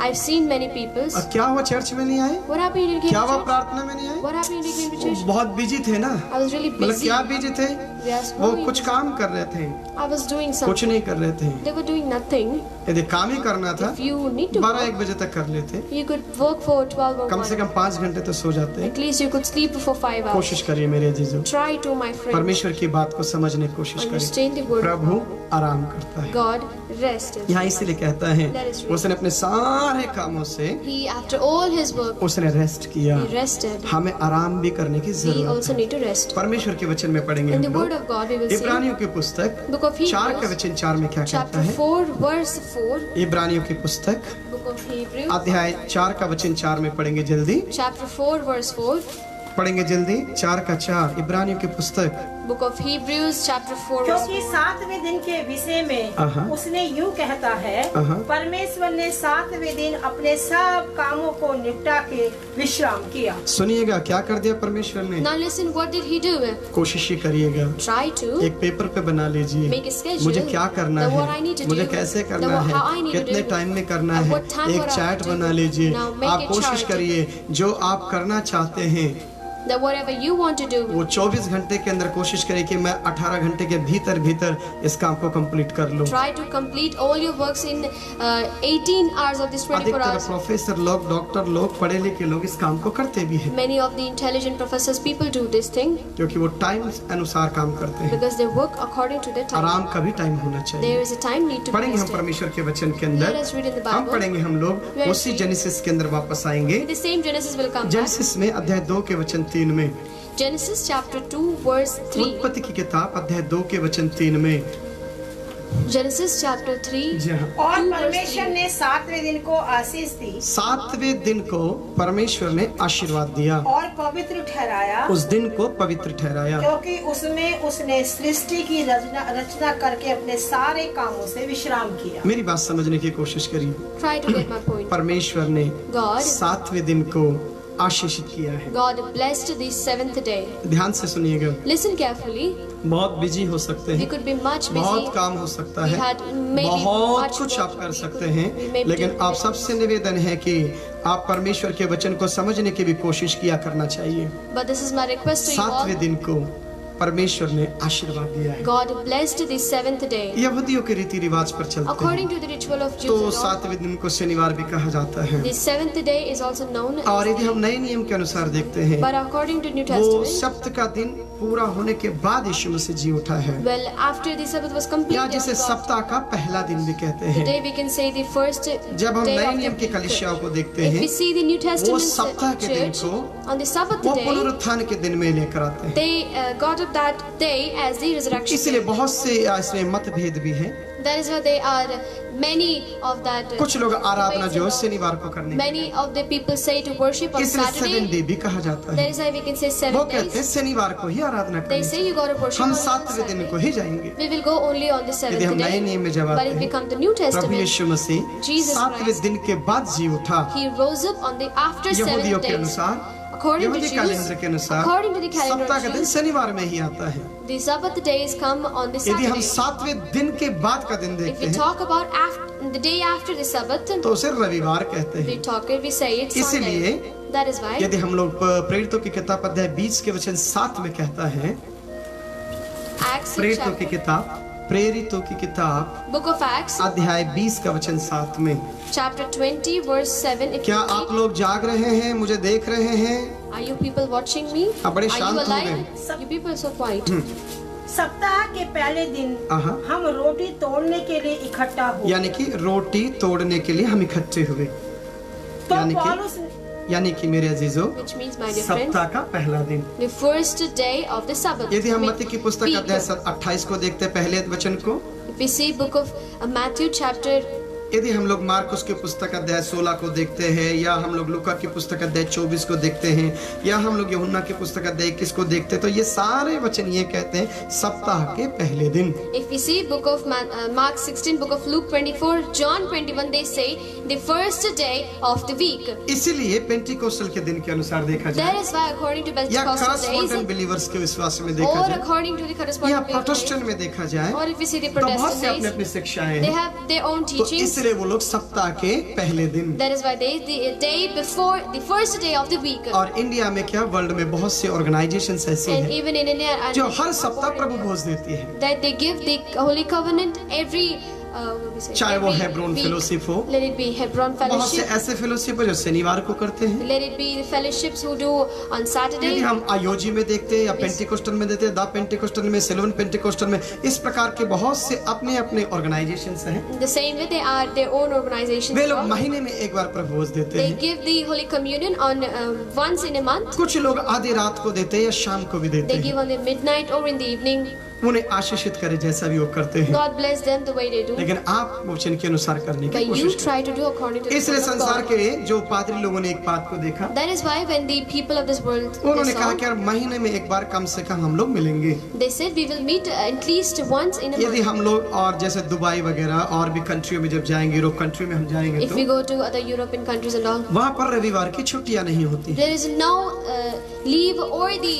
I've seen many people. और क्या हुआ चर्च में नहीं आए, What happened? You didn't क्या came to हुआ church? प्रार्थना में नहीं आए? What happened? You didn't came to वो church? बहुत बिजी थे ना, I was really मतलब busy. क्या बिजी थे? Yes, वो moving. कुछ काम कर रहे थे, I was doing कुछ something. नहीं कर रहे थे। They were doing nothing. यदि काम ही करना था If you need to 12-1 work, बजे तक कर लेते, you could work for 12 or कम से 1. कम 5 घंटे तो सो जाते। At least you could sleep for 5 hours. कोशिश करिए मेरे अजीजों, Try to, my friend. परमेश्वर की बात को समझने की कोशिश करिए। Understand the word of Prabhu God. आराम करता है। God rested. यहाँ इसीलिए कहता है Let us read. उसने अपने सारे कामों से He, after all his work, उसने रेस्ट किया। he rested. हमें आराम भी करने की We जरूरत also है। need to rest. परमेश्वर के वचन में पढ़ेंगे In the हम word लोग। of God, we will see इब्रानियों की पुस्तक Book of 4 का Hebrews, वचन 4 में क्या कहता chapter है? 4, verse 4. इब्रानियों की पुस्तक Book of Hebrews, अध्याय 4 का वचन 4 में पढ़ेंगे जल्दी, chapter 4, verse 4. पढ़ेंगे जल्दी। 4 का 4 इब्रानियों की पुस्तक। Book of Hebrews, chapter 4, verse क्योंकि 4. 7वें दिन के विषय में उसने यूं कहता है, परमेश्वर ने 7वें दिन अपने सब कामों को निपटा के विश्राम किया। सुनिएगा क्या कर दिया परमेश्वर ने। Now listen, what did he do? कोशिश ही करिएगा, Try to एक पेपर पे बना लीजिए make a schedule. मुझे क्या करना Now what I है, need to मुझे do, कैसे now करना है, how I need to कितने do, टाइम में करना at है। what time एक what I chat have to बना do. लीजिए। Now make आप a कोशिश chart. करिए जो आप करना चाहते हैं that whatever you want to do, वो 24 घंटे के अंदर कोशिश करिए कि मैं 18 घंटे के भीतर भीतर इस काम को कंप्लीट कर लूं। try to complete all your works in 18 hours of this 24 अधिकतर hours. प्रोफेसर लोग, डॉक्टर लोग, पढ़े लिखे लोग इस काम को करते भी हैं Many of the intelligent professors, people do this thing क्योंकि वो टाइम अनुसार काम करते हैं। because they work according to their time. आराम का भी टाइम होना There चाहिए। is a time need to be पढ़ेंगे हम rested. परमेश्वर के वचन के Let अंदर, us read in the हम Bible. पढ़ेंगे हम लोग Let's उसी read. जेनेसिस के अंदर वापस आएंगे। The same Genesis will come back. Genesis में अध्याय 2 के वचन 3 में, Genesis chapter 2, verse 3. उत्पत्ति की किताब अध्याय 2 के वचन 3 में। Genesis chapter 3. जी हाँ, और 2 verse परमेश्वर 3. ने 7वें दिन को आशीष दी 7वें दिन को परमेश्वर ने आशीर्वाद दिया, और पवित्र ठहराया, उस दिन को पवित्र ठहराया क्योंकि उसमें उसने सृष्टि की रचना करके अपने सारे कामों से विश्राम किया। मेरी बात समझने की कोशिश करिए। Try to get my point. परमेश्वर ने God, 7वें दिन को आशीषित किया है। God blessed the 7th day. ध्यान से सुनिएगा, Listen carefully. बहुत बिजी हो सकते We हैं, could be much बहुत busy. काम हो सकता We है, had maybe बहुत much कुछ work. आप कर We सकते could- we हैं, may लेकिन do आप many सबसे निवेदन है कि आप परमेश्वर के वचन को समझने की भी कोशिश किया करना चाहिए। But this is my request to you all. 7वें दिन को परमेश्वर ने आशीर्वाद दिया है। God blessed the 7th day. यहूदियों के रीति रिवाज पर चलते हैं According to the ritual of तो Jews, 7वें दिन को शनिवार भी कहा जाता है। the 7th day is also known और as यदि हम नए नियम के अनुसार देखते हैं, but according to New वो Testament, सप्त का दिन पूरा होने के बाद यीशु मसीह जी उठा है, well, after the Sabbath was या completed, जिसे God, सप्ताह का पहला दिन भी कहते हैं। today we can say the first जब हम day नए of नियम की the कलिसियाओं को देखते If we हैं, see the New Testament सप्ताह के दिन church, को on the Sabbath वो day, पुनरुत्थान के दिन में लेकर आते हैं। they got up that day as the resurrection इसलिए day. बहुत से इसमें मतभेद भी हैं। That is why they are many of that. कुछ लोग आराधना जो है debates शनिवार को करने Many of the people say to worship on इसलिए 7 Saturday. डे भी कहा जाता That है। is why we can say वो 7 कहते हैं days. शनिवार को ही आराधना They करें, say you got to worship हम on 7वें दिन को Saturday. ही जाएंगे। We will go only on the यदि हम 7th नए day. नियम में जब But आते if we हैं, come to New Prabhu Testament, Yeshu Masih Jesus 7वें Christ, दिन के बाद जी उठा। He rose up on the after 7 यहूदियों के days. अनुसार, According to यहूदी Jews, कैलेंडर के अनुसार according to the calendar सप्ताह of का दिन Jews, शनिवार में ही आता है। the Sabbath days come on the यदि हम Saturday. 7वें दिन के बाद का दिन If देखते we हैं talk about after, the day after the Sabbath, तो उसे रविवार कहते we हैं। talk it, we say it's इसीलिए Sunday. That is why यदि हम लोग प्रेरितों की किताब अध्याय 20 के वचन 7 में कहता है, Acts प्रेरितों की chapter, किताब, प्रेरितों की किताब Book of Acts, अध्याय 20 का वचन 7 में, chapter 20, verse 7. If क्या you आप read, लोग जाग रहे हैं, मुझे देख रहे हैं? are you people watching me? आप बड़े Are शांत you हो alive? गए। You people are so quiet. सप्ताह के पहले दिन आहा। हम रोटी तोड़ने के लिए इकट्ठा हुए। यानी कि रोटी तोड़ने के लिए हम इकट्ठे हुए। तो यानी पौलुस यानी कि मेरे अजीजों, Which means, my dear friends, सप्ताह का पहला दिन। the first day of the Sabbath. यदि हम Week. मत्ती की पुस्तक अध्याय 28 को देखते हैं, पहले वचन को, If we see book of Matthew chapter, यदि हम लोग मार्कुस की पुस्तक अध्याय 16 को देखते हैं, या हम लोग लूका की पुस्तक अध्याय 24 को देखते हैं, या हम लोग यूहन्ना की पुस्तक अध्याय 21 को देखते हैं, तो ये सारे वचन ये कहते हैं सप्ताह के पहले दिन। if we see book of Mark 16, book of Luke 24, John 21, they say the first day of the week. इसीलिए पेंटिकोस्टल के दिन के अनुसार देखा That जाए, is why according to या Pentecostal करस्पॉन्डेंट days, बिलीवर्स के विश्वास में देखा or जाए, according to the या corresponding days, प्रोटेस्टेंट में देखा जाए, or if we see the तो बहुत से Protestant अपनी days, अपनी शिक्षाएं they हैं। have their own तो teachings. इसलिए वो लोग सप्ताह के पहले दिन, That is why the day before the first day of the week. और इंडिया में क्या वर्ल्ड में बहुत से ऑर्गेनाइजेशंस ऐसे And हैं even in India, and जो हर सप्ताह प्रभु भोज देती है, that they give the Holy Covenant every what we say, चाहे वो every हेब्रोन week. फेलोशिप हो, Let it be Hebron बहुत से fellowship. ऐसे फेलोशिप है जो शनिवार को करते हैं। Let it be the fellowships who do on यदि Saturday. हम आयोजी में देखते हैं या पेंटिकोस्टल में देते हैं, द पेंटिकोस्टल में, सेलोन पेंटिकोस्टल में, इस प्रकार के बहुत से अपने अपने ऑर्गेनाइजेशंस हैं। The same way they are their own organizations. वे लोग महीने में एक बार प्रभु भोज देते They हैं। give the Holy Communion on once in a month. कुछ लोग आधी रात को देते हैं या शाम को भी देते They हैं। give on the midnight or in the evening. उन्हें आशीषित करे जैसा भी वो करते हैं, God bless them the way they do. लेकिन आप वचन के अनुसार करने की But you कोशिश try to do according to करें। the इसलिए will of संसार God. के जो पादरी लोगों ने एक बात को देखा, That is why when the people of this world उन्होंने they कहा saw, कि यार महीने में एक बार कम से कम हम लोग मिलेंगे। they said we will meet at least once in a यदि month. हम लोग और जैसे दुबई वगैरह और भी कंट्रियों में जब जाएंगे, यूरोप कंट्री में हम जाएंगे If we तो go to other European countries and all, वहाँ पर रविवार की छुट्टियां नहीं होती। there is no leave or the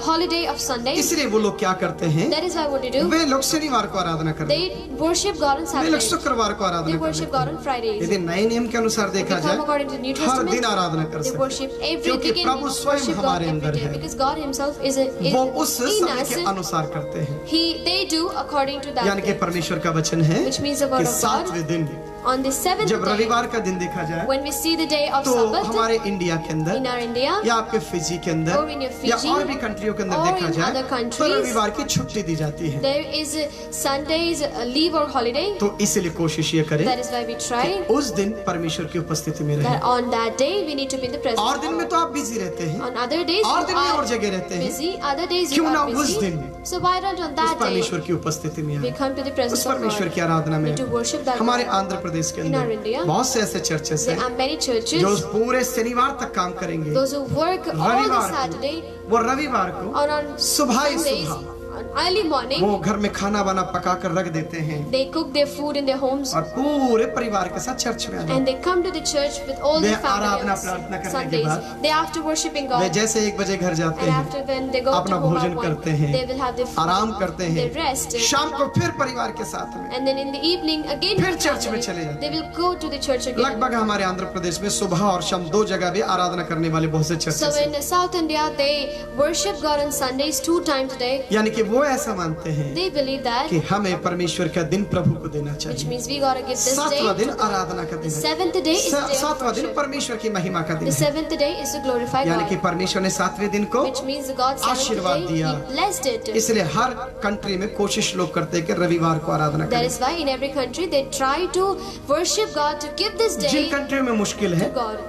holiday of Sunday. इसलिए वो लोग क्या करते हैं, That is why what they do, वे लोग शनिवार को आराधना करते हैं, they worship God on वे लोग Saturday. शुक्रवार को They आराधना worship करते God हैं। on Fridays. यदि नए नियम के अनुसार If देखा we come जाए, according to the New her Testament, दिन आराधना कर they सकते worship every क्योंकि day. प्रभु स्वयं Worship God हमारे every अंदर day है। because God Himself is वो उस in समय के us. अनुसार करते हैं, They do according to that यानी कि day. परमेश्वर का वचन है Which means the कि word of God. सातवें दिन On the seventh जब day, रविवार का दिन देखा जाए when we see the day of तो Sabbath हमारे इंडिया के अंदर in our India, या आपके फिजी के Or in अंदर your या Fiji, और भी कंट्रियों के अंदर or देखा in जाए other तो countries, रविवार की छुट्टी दी जाती है। there is Sunday's leave or holiday. तो इसलिए कोशिश ये करें That is why we try कि उस दिन परमेश्वर की उपस्थिति में रहें। that on that day we need to be in the presence और of दिन में God. तो आप बिजी रहते हैं, On other days और you दिन में और are जगह रहते हैं, busy, other days you क्यों ना are उस busy. दिन So why not on उस that day परमेश्वर की उपस्थिति में we आए, come to the उस presence of परमेश्वर की God? आराधना में। We to worship that हमारे God. आंध्र प्रदेश के In our अंदर India, बहुत से ऐसे चर्चेस there हैं are many churches, जो पूरे शनिवार तक काम करेंगे, those who work all the रविवार Saturday को, वो रविवार को or on सुबह ही Sundays, सुबह on early morning, वो घर में खाना वाना पका कर रख देते हैं they cook their food in their homes और पूरे परिवार के साथ चर्च में आते हैं। and they come to the church with all way their family Aradhana on प्रार्थना करने के Sundays. बाद They after worshiping way God, जैसे 1 बजे घर जाते and हैं, after when they go to अपना home भोजन at 1, करते हैं, they will have their food, आराम करते they हैं, rest, शाम को फिर परिवार के साथ में and then in the evening again फिर with चर्च में family, चले जाते they will go to the church again. लगभग हमारे आंध्र प्रदेश में सुबह और शाम 2 जगह भी आराधना करने वाले बहुत से So चर्चेस हैं। in South India, they worship God on Sundays 2 times a day. यानी कि वो ऐसा मानते हैं They believe that, कि हमें परमेश्वर का दिन प्रभु को देना which चाहिए। means we gotta give this day 7वां दिन to God. आराधना का दिन The है, 7th day is the day of 7वां दिन worship. परमेश्वर की महिमा का दिन The है, 7th day is to glorify यानी कि God, परमेश्वर ने 7वें दिन को which means the God 7th आशीर्वाद day, दिया। He blessed it. इसलिए हर कंट्री में कोशिश लोग करते हैं कि रविवार को आराधना That करें। is why in every country they try to worship God, to give this Jin day कंट्रियों में मुश्किल है to God.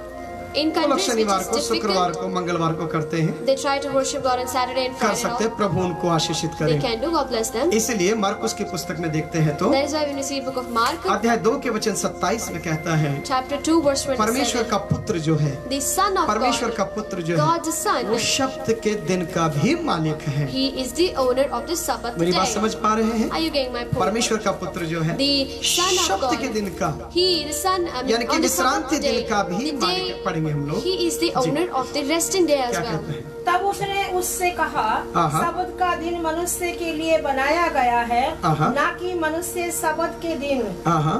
In वो लोग countries which शनिवार is को, शुक्रवार difficult, को, मंगलवार को करते हैं, they try to worship God on Saturday and कर Friday. सकते हैं, प्रभु उनको आशीषित They करें। can do, God bless them. इसलिए मार्कुस की पुस्तक में देखते हैं तो That is why when you see book of Mark, अध्याय 2 के वचन 27 में कहता है, chapter 2, verse परमेश्वर 27, का पुत्र जो है, the Son of परमेश्वर God, का पुत्र जो है, God's Son, वो शब्द के दिन का भी मालिक है। He is the owner of the Sabbath मेरी बात day. समझ पा रहे हैं? Are you getting my point? परमेश्वर का पुत्र जो है, The Son of शब्द के God, दिन का, He, the Son, यानी कि on the विश्रांति Sabbath दिन day, का भी the मालिक day, पढ़ेंगे हम लोग। He is the owner of the resting day as क्या well. कहते हैं? तब उसने उससे कहा, आहा। सबत का दिन मनुष्य के लिए बनाया गया है, आहा। ना कि मनुष्य सबत के दिन। हाँ,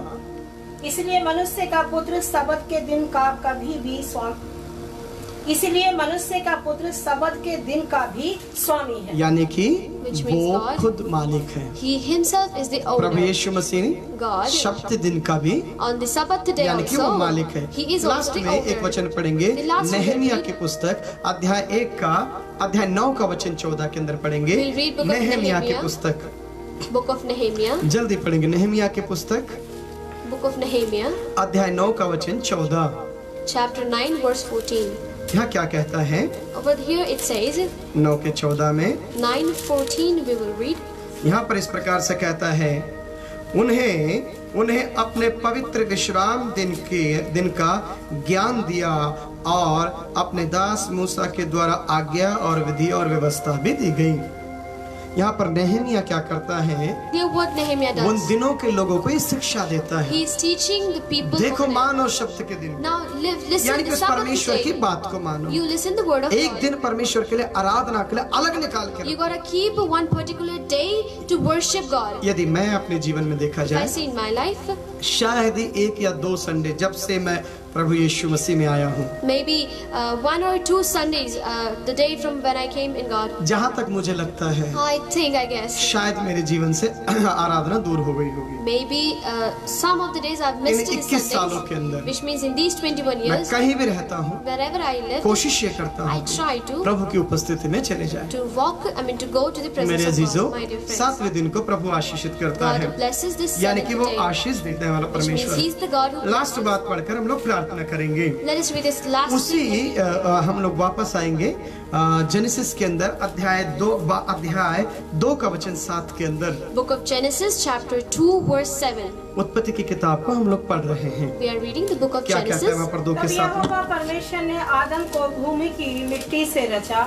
इसलिए मनुष्य का पुत्र सबत के दिन का कभी भी स्वामी, इसलिए मनुष्य का पुत्र सबत के दिन का भी स्वामी है। यानी कि Which means वो God, खुद मालिक है। He Himself is the Prabhu owner. Yeshu Masih God, शब्द दिन का भी on the Sabbath day यानी कि वो also, मालिक है। He is also last the में एक वचन owner. पढ़ेंगे, The last नहमिया read. की पुस्तक अध्याय 9 का वचन 14 के अंदर पढ़ेंगे। We'll read book of Nehemiah की Nehemiah. पुस्तक Book of Nehemiah, जल्दी पढ़ेंगे। नहमिया की पुस्तक Book of Nehemiah, अध्याय 9 का वचन 14। chapter 9, verse 14. यहाँ क्या कहता है? Over here it says, 9 के 14 में 9:14 we will read. यहाँ पर इस प्रकार से कहता है, उन्हें अपने पवित्र विश्राम दिन का ज्ञान दिया और अपने दास मूसा के द्वारा आज्ञा और विधि और व्यवस्था भी दी गई। यहाँ पर नेहमिया क्या करता है, Here what Nehemiah उन does. दिनों के लोगों को ये शिक्षा देता है। He is teaching the people. देखो of the- मानो शब्द के दिन, Now listen यानी कि the उस Sabbath परमेश्वर की day. बात को मानो। You listen the word of एक God. दिन परमेश्वर के लिए आराधना के लिए अलग निकाल के You रखो। gotta keep one particular day to worship God. यदि मैं अपने जीवन में देखा If I जाए, see in my life, शायद ही 1 या 2 संडे जब से मैं प्रभु यीशु मसीह में आया हूँ, maybe 1 or 2 Sundays, the day from when I came in God. जहाँ तक मुझे लगता है I guess. शायद मेरे जीवन से आराधना दूर हो गई होगी। Maybe some of the days I've in missed in 21 सालों के Sundays, अंदर which means in these 21 मैं years, कहीं भी रहता हूँ, wherever I live, कोशिश ये करता I हूँ try to प्रभु की उपस्थिति में चले जाए। to walk, to go to the मेरे presence of अजीजों, God, my dear friends. 7वें दिन को प्रभु आशीषित करता है, God blesses this यानी कि seventh वो day, आशीष देने वाला which means परमेश्वर। He's the God who last blesses. बात पढ़कर हम लोग प्रार्थना करेंगे। Let us read this last उसी statement. हम लोग वापस आएंगे जेनेसिस के अंदर अध्याय 2 का वचन 7 के अंदर। Book of Genesis, chapter 2, verse 7. उत्पत्ति की किताब को हम लोग पढ़ रहे हैं। We are reading the book of क्या कहता है Genesis. वहाँ पर 2 के तब 7 में? यहोवा परमेश्वर ने आदम को भूमि की मिट्टी से रचा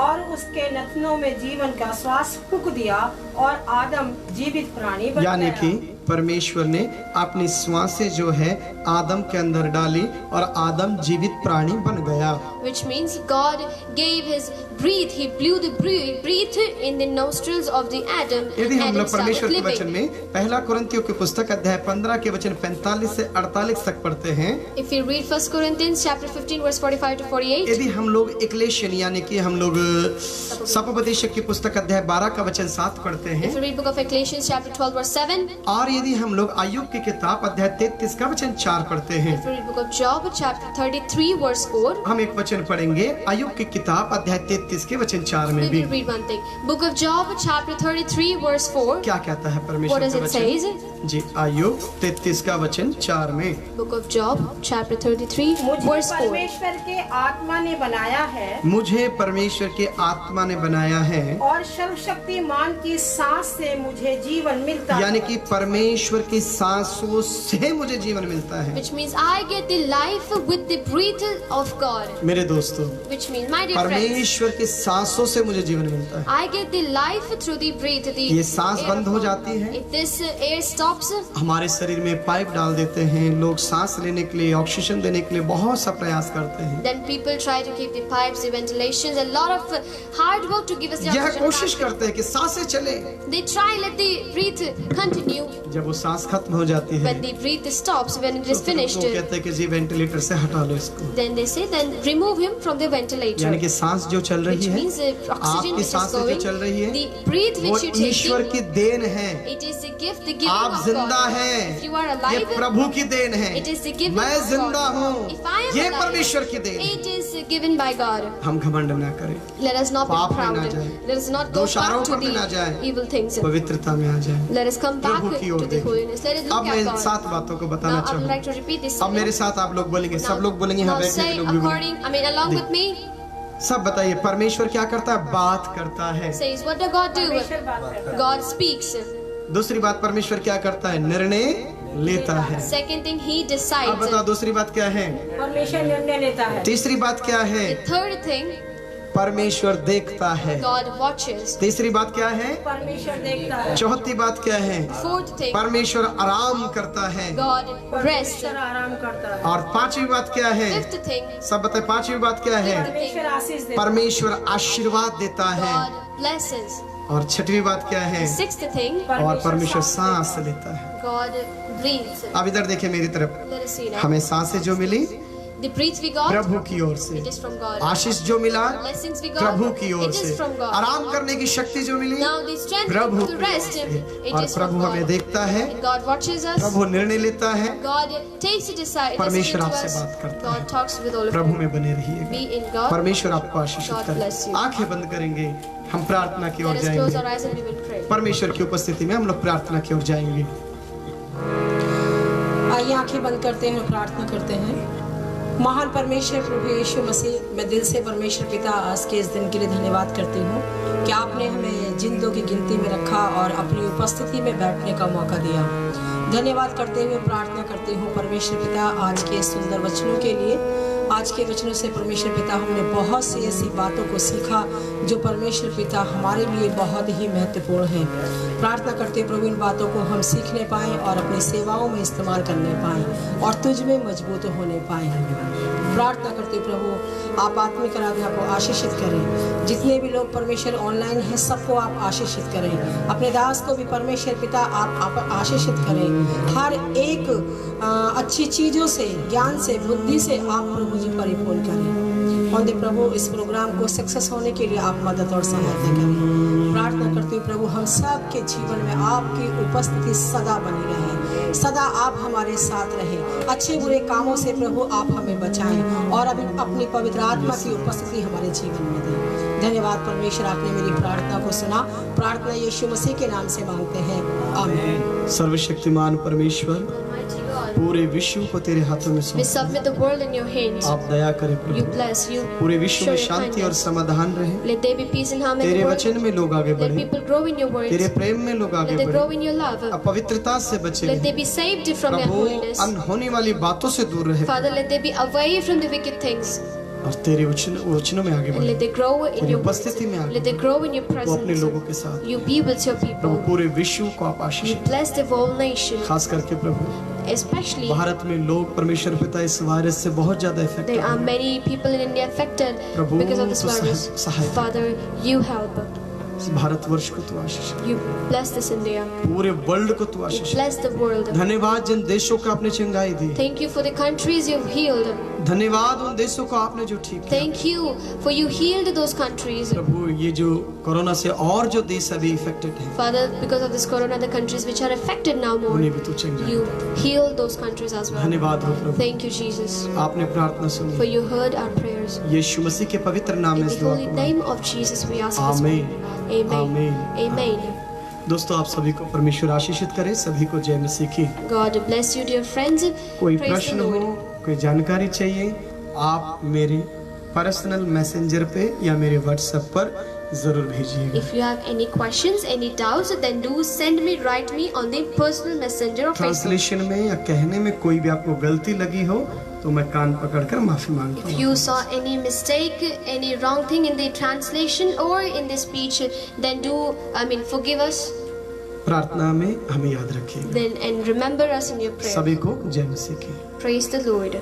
और उसके नथनों में जीवन का श्वास फूंक दिया और आदम जीवित प्राणी बन यानी गया। कि परमेश्वर ने अपनी श्वासें जो है आदम के अंदर डाली और आदम जीवित प्राणी बन गया। Which means God gave His breath. He blew the breath in the nostrils of the Adam. यदि हम Adam लोग परमेश्वर started के वचन living. में पहला कुरिन्थियों की पुस्तक अध्याय 15 के वचन 45 से 48 तक पढ़ते हैं, If you read 1 Corinthians chapter 15 verse 45 to 48, यदि हम लोग इक्लेशियन यानी कि हम लोग सपपदेशक की पुस्तक अध्याय 12 का वचन 7 पढ़ते if हैं, you read book of Ecclesiastes chapter 12 verse 7, और यदि हम लोग अय्यूब की किताब अध्याय 33 का वचन 4 पढ़ते हैं, if you read book of Job chapter 33 verse 4, हम एक वचन पढ़ेंगे अय्यूब की किताब अध्याय 33 के वचन 4 में we भी। will read one thing. Book of Job chapter 33 verse 4. क्या कहता है What परमेश्वर does का it वचन? say? जी, अय्यूब 33 का वचन 4 में। Book of Job chapter 33 मुझे verse 4. परमेश्वर के आत्मा ने बनाया है मुझे परमेश्वर के आत्मा ने बनाया है, और सर्वशक्तिमान की सांस से मुझे जीवन मिलता यानी है। कि परमेश्वर की सांसों से मुझे जीवन मिलता है। Which means I get the life with the breath of God. मेरे दोस्तों, Which means, my dear friends, परमेश्वर की सांसों से मुझे जीवन मिलता है। I get the life through the breath. The ये सांस air बंद हो of जाती God. है, If this air stops, हमारे शरीर में पाइप डाल देते हैं, लोग सांस लेने के लिए, ऑक्सीजन देने के लिए बहुत सा प्रयास करते हैं। then people try to keep the pipes, the ventilations, a lot of hard work to give us the यह oxygen. कोशिश करते हैं कि सांसें चले। They try let the breath continue. जब वो सांस खत्म हो जाती है, When the breath stops, when it तो is फिर finished, वो कहते हैं कि जी वेंटिलेटर से हटा लो इसको। then they say, then remove him from the ventilator. यानी कि सांस जो चल रही Which है, means the oxygen आपकी which is सांसें जो going, चल रही है, the breath वो which you're ईश्वर taking, की देन है। it is the gift, the giving आप of जिंदा God. हैं, If you are ये alive, प्रभु की देन है। it is the giving मैं of जिंदा God. हूँ, If I am ये alive, परमेश्वर की देन है। it is given by God. हम घमंड ना करें, Let us not be पाप में proud. ना जाएं, Let us not go दोषारोपण back to में ना जाएं, the evil things. पवित्रता में आ जाए। Let us come back प्रभु की ओर to the देखें। holiness. Let us अब look मैं at God. 7 बातों को बताना Now I would चाहूँ। like to repeat this. अब मेरे साथ आप लोग बोलेंगे, सब लोग बोलेंगे, यहाँ Now बैठने say के लोग भी बोलेंगे। according, along देख। with me, सब बताइए, परमेश्वर क्या करता है? बात करता है। says what does God do? परमेश्वर बात करता है। God speaks. दूसरी बात, परमेश्वर क्या करता है? निर्णय लेता है। Second thing, He अब decides. बताओ, दूसरी बात क्या है? परमेश्वर निर्णय लेता है। तीसरी बात क्या है? The third thing, परमेश्वर देखता है। God watches. तीसरी बात क्या है? परमेश्वर देखता है। चौथी बात क्या है? Fourth thing, परमेश्वर आराम करता है। God rests. परमेश्वर आराम करता है। और पांचवी बात क्या है? Fifth thing, सब बताए, पांचवी बात क्या है? परमेश्वर आशीष देता है। परमेश्वर आशीर्वाद देता है। God blesses. और छठवीं बात क्या है? Sixth thing, और परमेश्वर सांस लेता है। God breathes. अब इधर देखिए मेरी तरफ, Let us see now. हमें सांसें जो मिली The breath we got, प्रभु की ओर से, it is from God. आशीष जो मिला Blessings we got, प्रभु की ओर it से, is from God. आराम करने की शक्ति जो मिली Now the strength Prabhu to rest, की। it और is from प्रभु हमें God. देखता है, And God watches us. प्रभु निर्णय लेता है। God takes a decision परमेश्वर to आपसे us. बात करता है। God talks with all of Prabhu you. में बने रहिएगा। Be in God. परमेश्वर आपको आशीषित God करे। bless you. आंखें बंद करेंगे, हम प्रार्थना की ओर Let us close जाएंगे। our eyes and we will pray. परमेश्वर की उपस्थिति में हम लोग प्रार्थना की ओर जाएंगे। आइए आंखें बंद करते हैं और प्रार्थना करते हैं। महान परमेश्वर प्रभु यीशु मसीह, मैं दिल से परमेश्वर पिता आज के इस दिन के लिए धन्यवाद करती हूँ कि आपने हमें जिंदों की गिनती में रखा और अपनी उपस्थिति में बैठने का मौका दिया। धन्यवाद करते हुए प्रार्थना करती हूँ परमेश्वर पिता आज के सुंदर वचनों के लिए। आज के वचनों से परमेश्वर पिता हमने बहुत सी ऐसी बातों को सीखा जो परमेश्वर पिता हमारे लिए बहुत ही महत्वपूर्ण है। प्रार्थना करते प्रभु इन बातों को हम सीखने पाएँ और अपनी सेवाओं में इस्तेमाल करने पाएँ और तुझ में मजबूत होने पाएँ। प्रार्थना करते प्रभु आप आत्मिक आराधना को आशीषित करें। जितने भी लोग परमेश्वर ऑनलाइन हैं सबको आप आशीषित करें। अपने दास को भी परमेश्वर पिता आप आशीषित करें। हर एक अच्छी चीज़ों से, ज्ञान से, बुद्धि से आप प्रभु जी परिपूर्ण करें। और प्रभु इस प्रोग्राम को सक्सेस होने के लिए आप मदद और सहायता करें। प्रार्थना करते हुए प्रभु हम सब के जीवन में आपकी उपस्थिति सदा बनी रहे, सदा आप हमारे साथ रहें। अच्छे बुरे कामों से प्रभु आप हमें बचाएं और अभी अपनी पवित्र आत्मा की उपस्थिति हमारे जीवन में दें। धन्यवाद परमेश्वर, आपने मेरी प्रार्थना को सुना। प्रार्थना यीशु मसीह के नाम से मांगते हैं, आमीन। सर्वशक्तिमान परमेश्वर, पूरे विश्व को तेरे हाथों में We submit the world in your hands. आप दया करें You प्रभु। bless, you पूरे विश्व show में your शांति और kindness. समाधान रहे। Let there be peace and harmony in तेरे the world. वचन में लोग आगे Let बढ़े, people grow in your words. तेरे प्रेम में लोग आगे Let they grow बढ़े, in your love. अपवित्रता से बचे Let they रहे be saved from their Prabhu. holiness. अनहोनी वाली बातों से दूर रहे Father, let they be away from the wicked things. और तेरे वचनों में आगे And बढ़े। let they grow in तेरी your words. उपस्थिति में आगे Let they grow in your वो अपने presence. लोगों के साथ You be with your Prabhu, people. पूरे विश्व को आप आशीष You दें। bless the whole nation. खास करके प्रभु Especially, भारत में लोग परमेश्वर पिता इस वायरस से बहुत ज्यादा effect there are many people in India affected Prabhu, because of this तो virus. सहायता। Father, you help. भारतवर्ष को तू आशीष दे। You bless this India. पूरे वर्ल्ड को तू You Ashish they. bless the world. धन्यवाद जिन देशों को आपने चंगाई दी, Thank you for the countries you've healed. धन्यवाद उन देशों को आपने जो ठीक किया। Thank you for you healed those countries. प्रभु ये जो कोरोना से और जो देश अभी इफेक्टेड है Father, because of this corona, the countries which are affected now more, उन्हें भी तू चंगाई। you heal those countries as well. धन्यवाद हो प्रभु, Thank you, Jesus, आपने प्रार्थना for सुनी। you heard our prayers. यीशु मसीह के पवित्र नाम In में the इस दुआ holy को name of Jesus, we ask this. आमीन। Amen. आमीन। Amen. दोस्तों आप सभी को परमेश्वर आशीषित करे, सभी को जय मसीह की। God bless you, dear friends. कोई Praise the प्रश्न हो, Lord. कोई जानकारी चाहिए, आप मेरे पर्सनल मैसेंजर पे या मेरे व्हाट्सएप पर जरूर भेजिएगा। If you have any questions, any doubts, then do send me, write me on the personal messenger of Facebook. Translation में या कहने में कोई भी आपको गलती लगी हो तो मैं कान पकड़कर माफी मांगता If हूँ। you saw any mistake, any wrong thing in the translation or in the speech, then forgive us. प्रार्थना में हमें याद रखिएगा। Then and remember us in your prayer. सभी को जय मसीह की। Praise the Lord.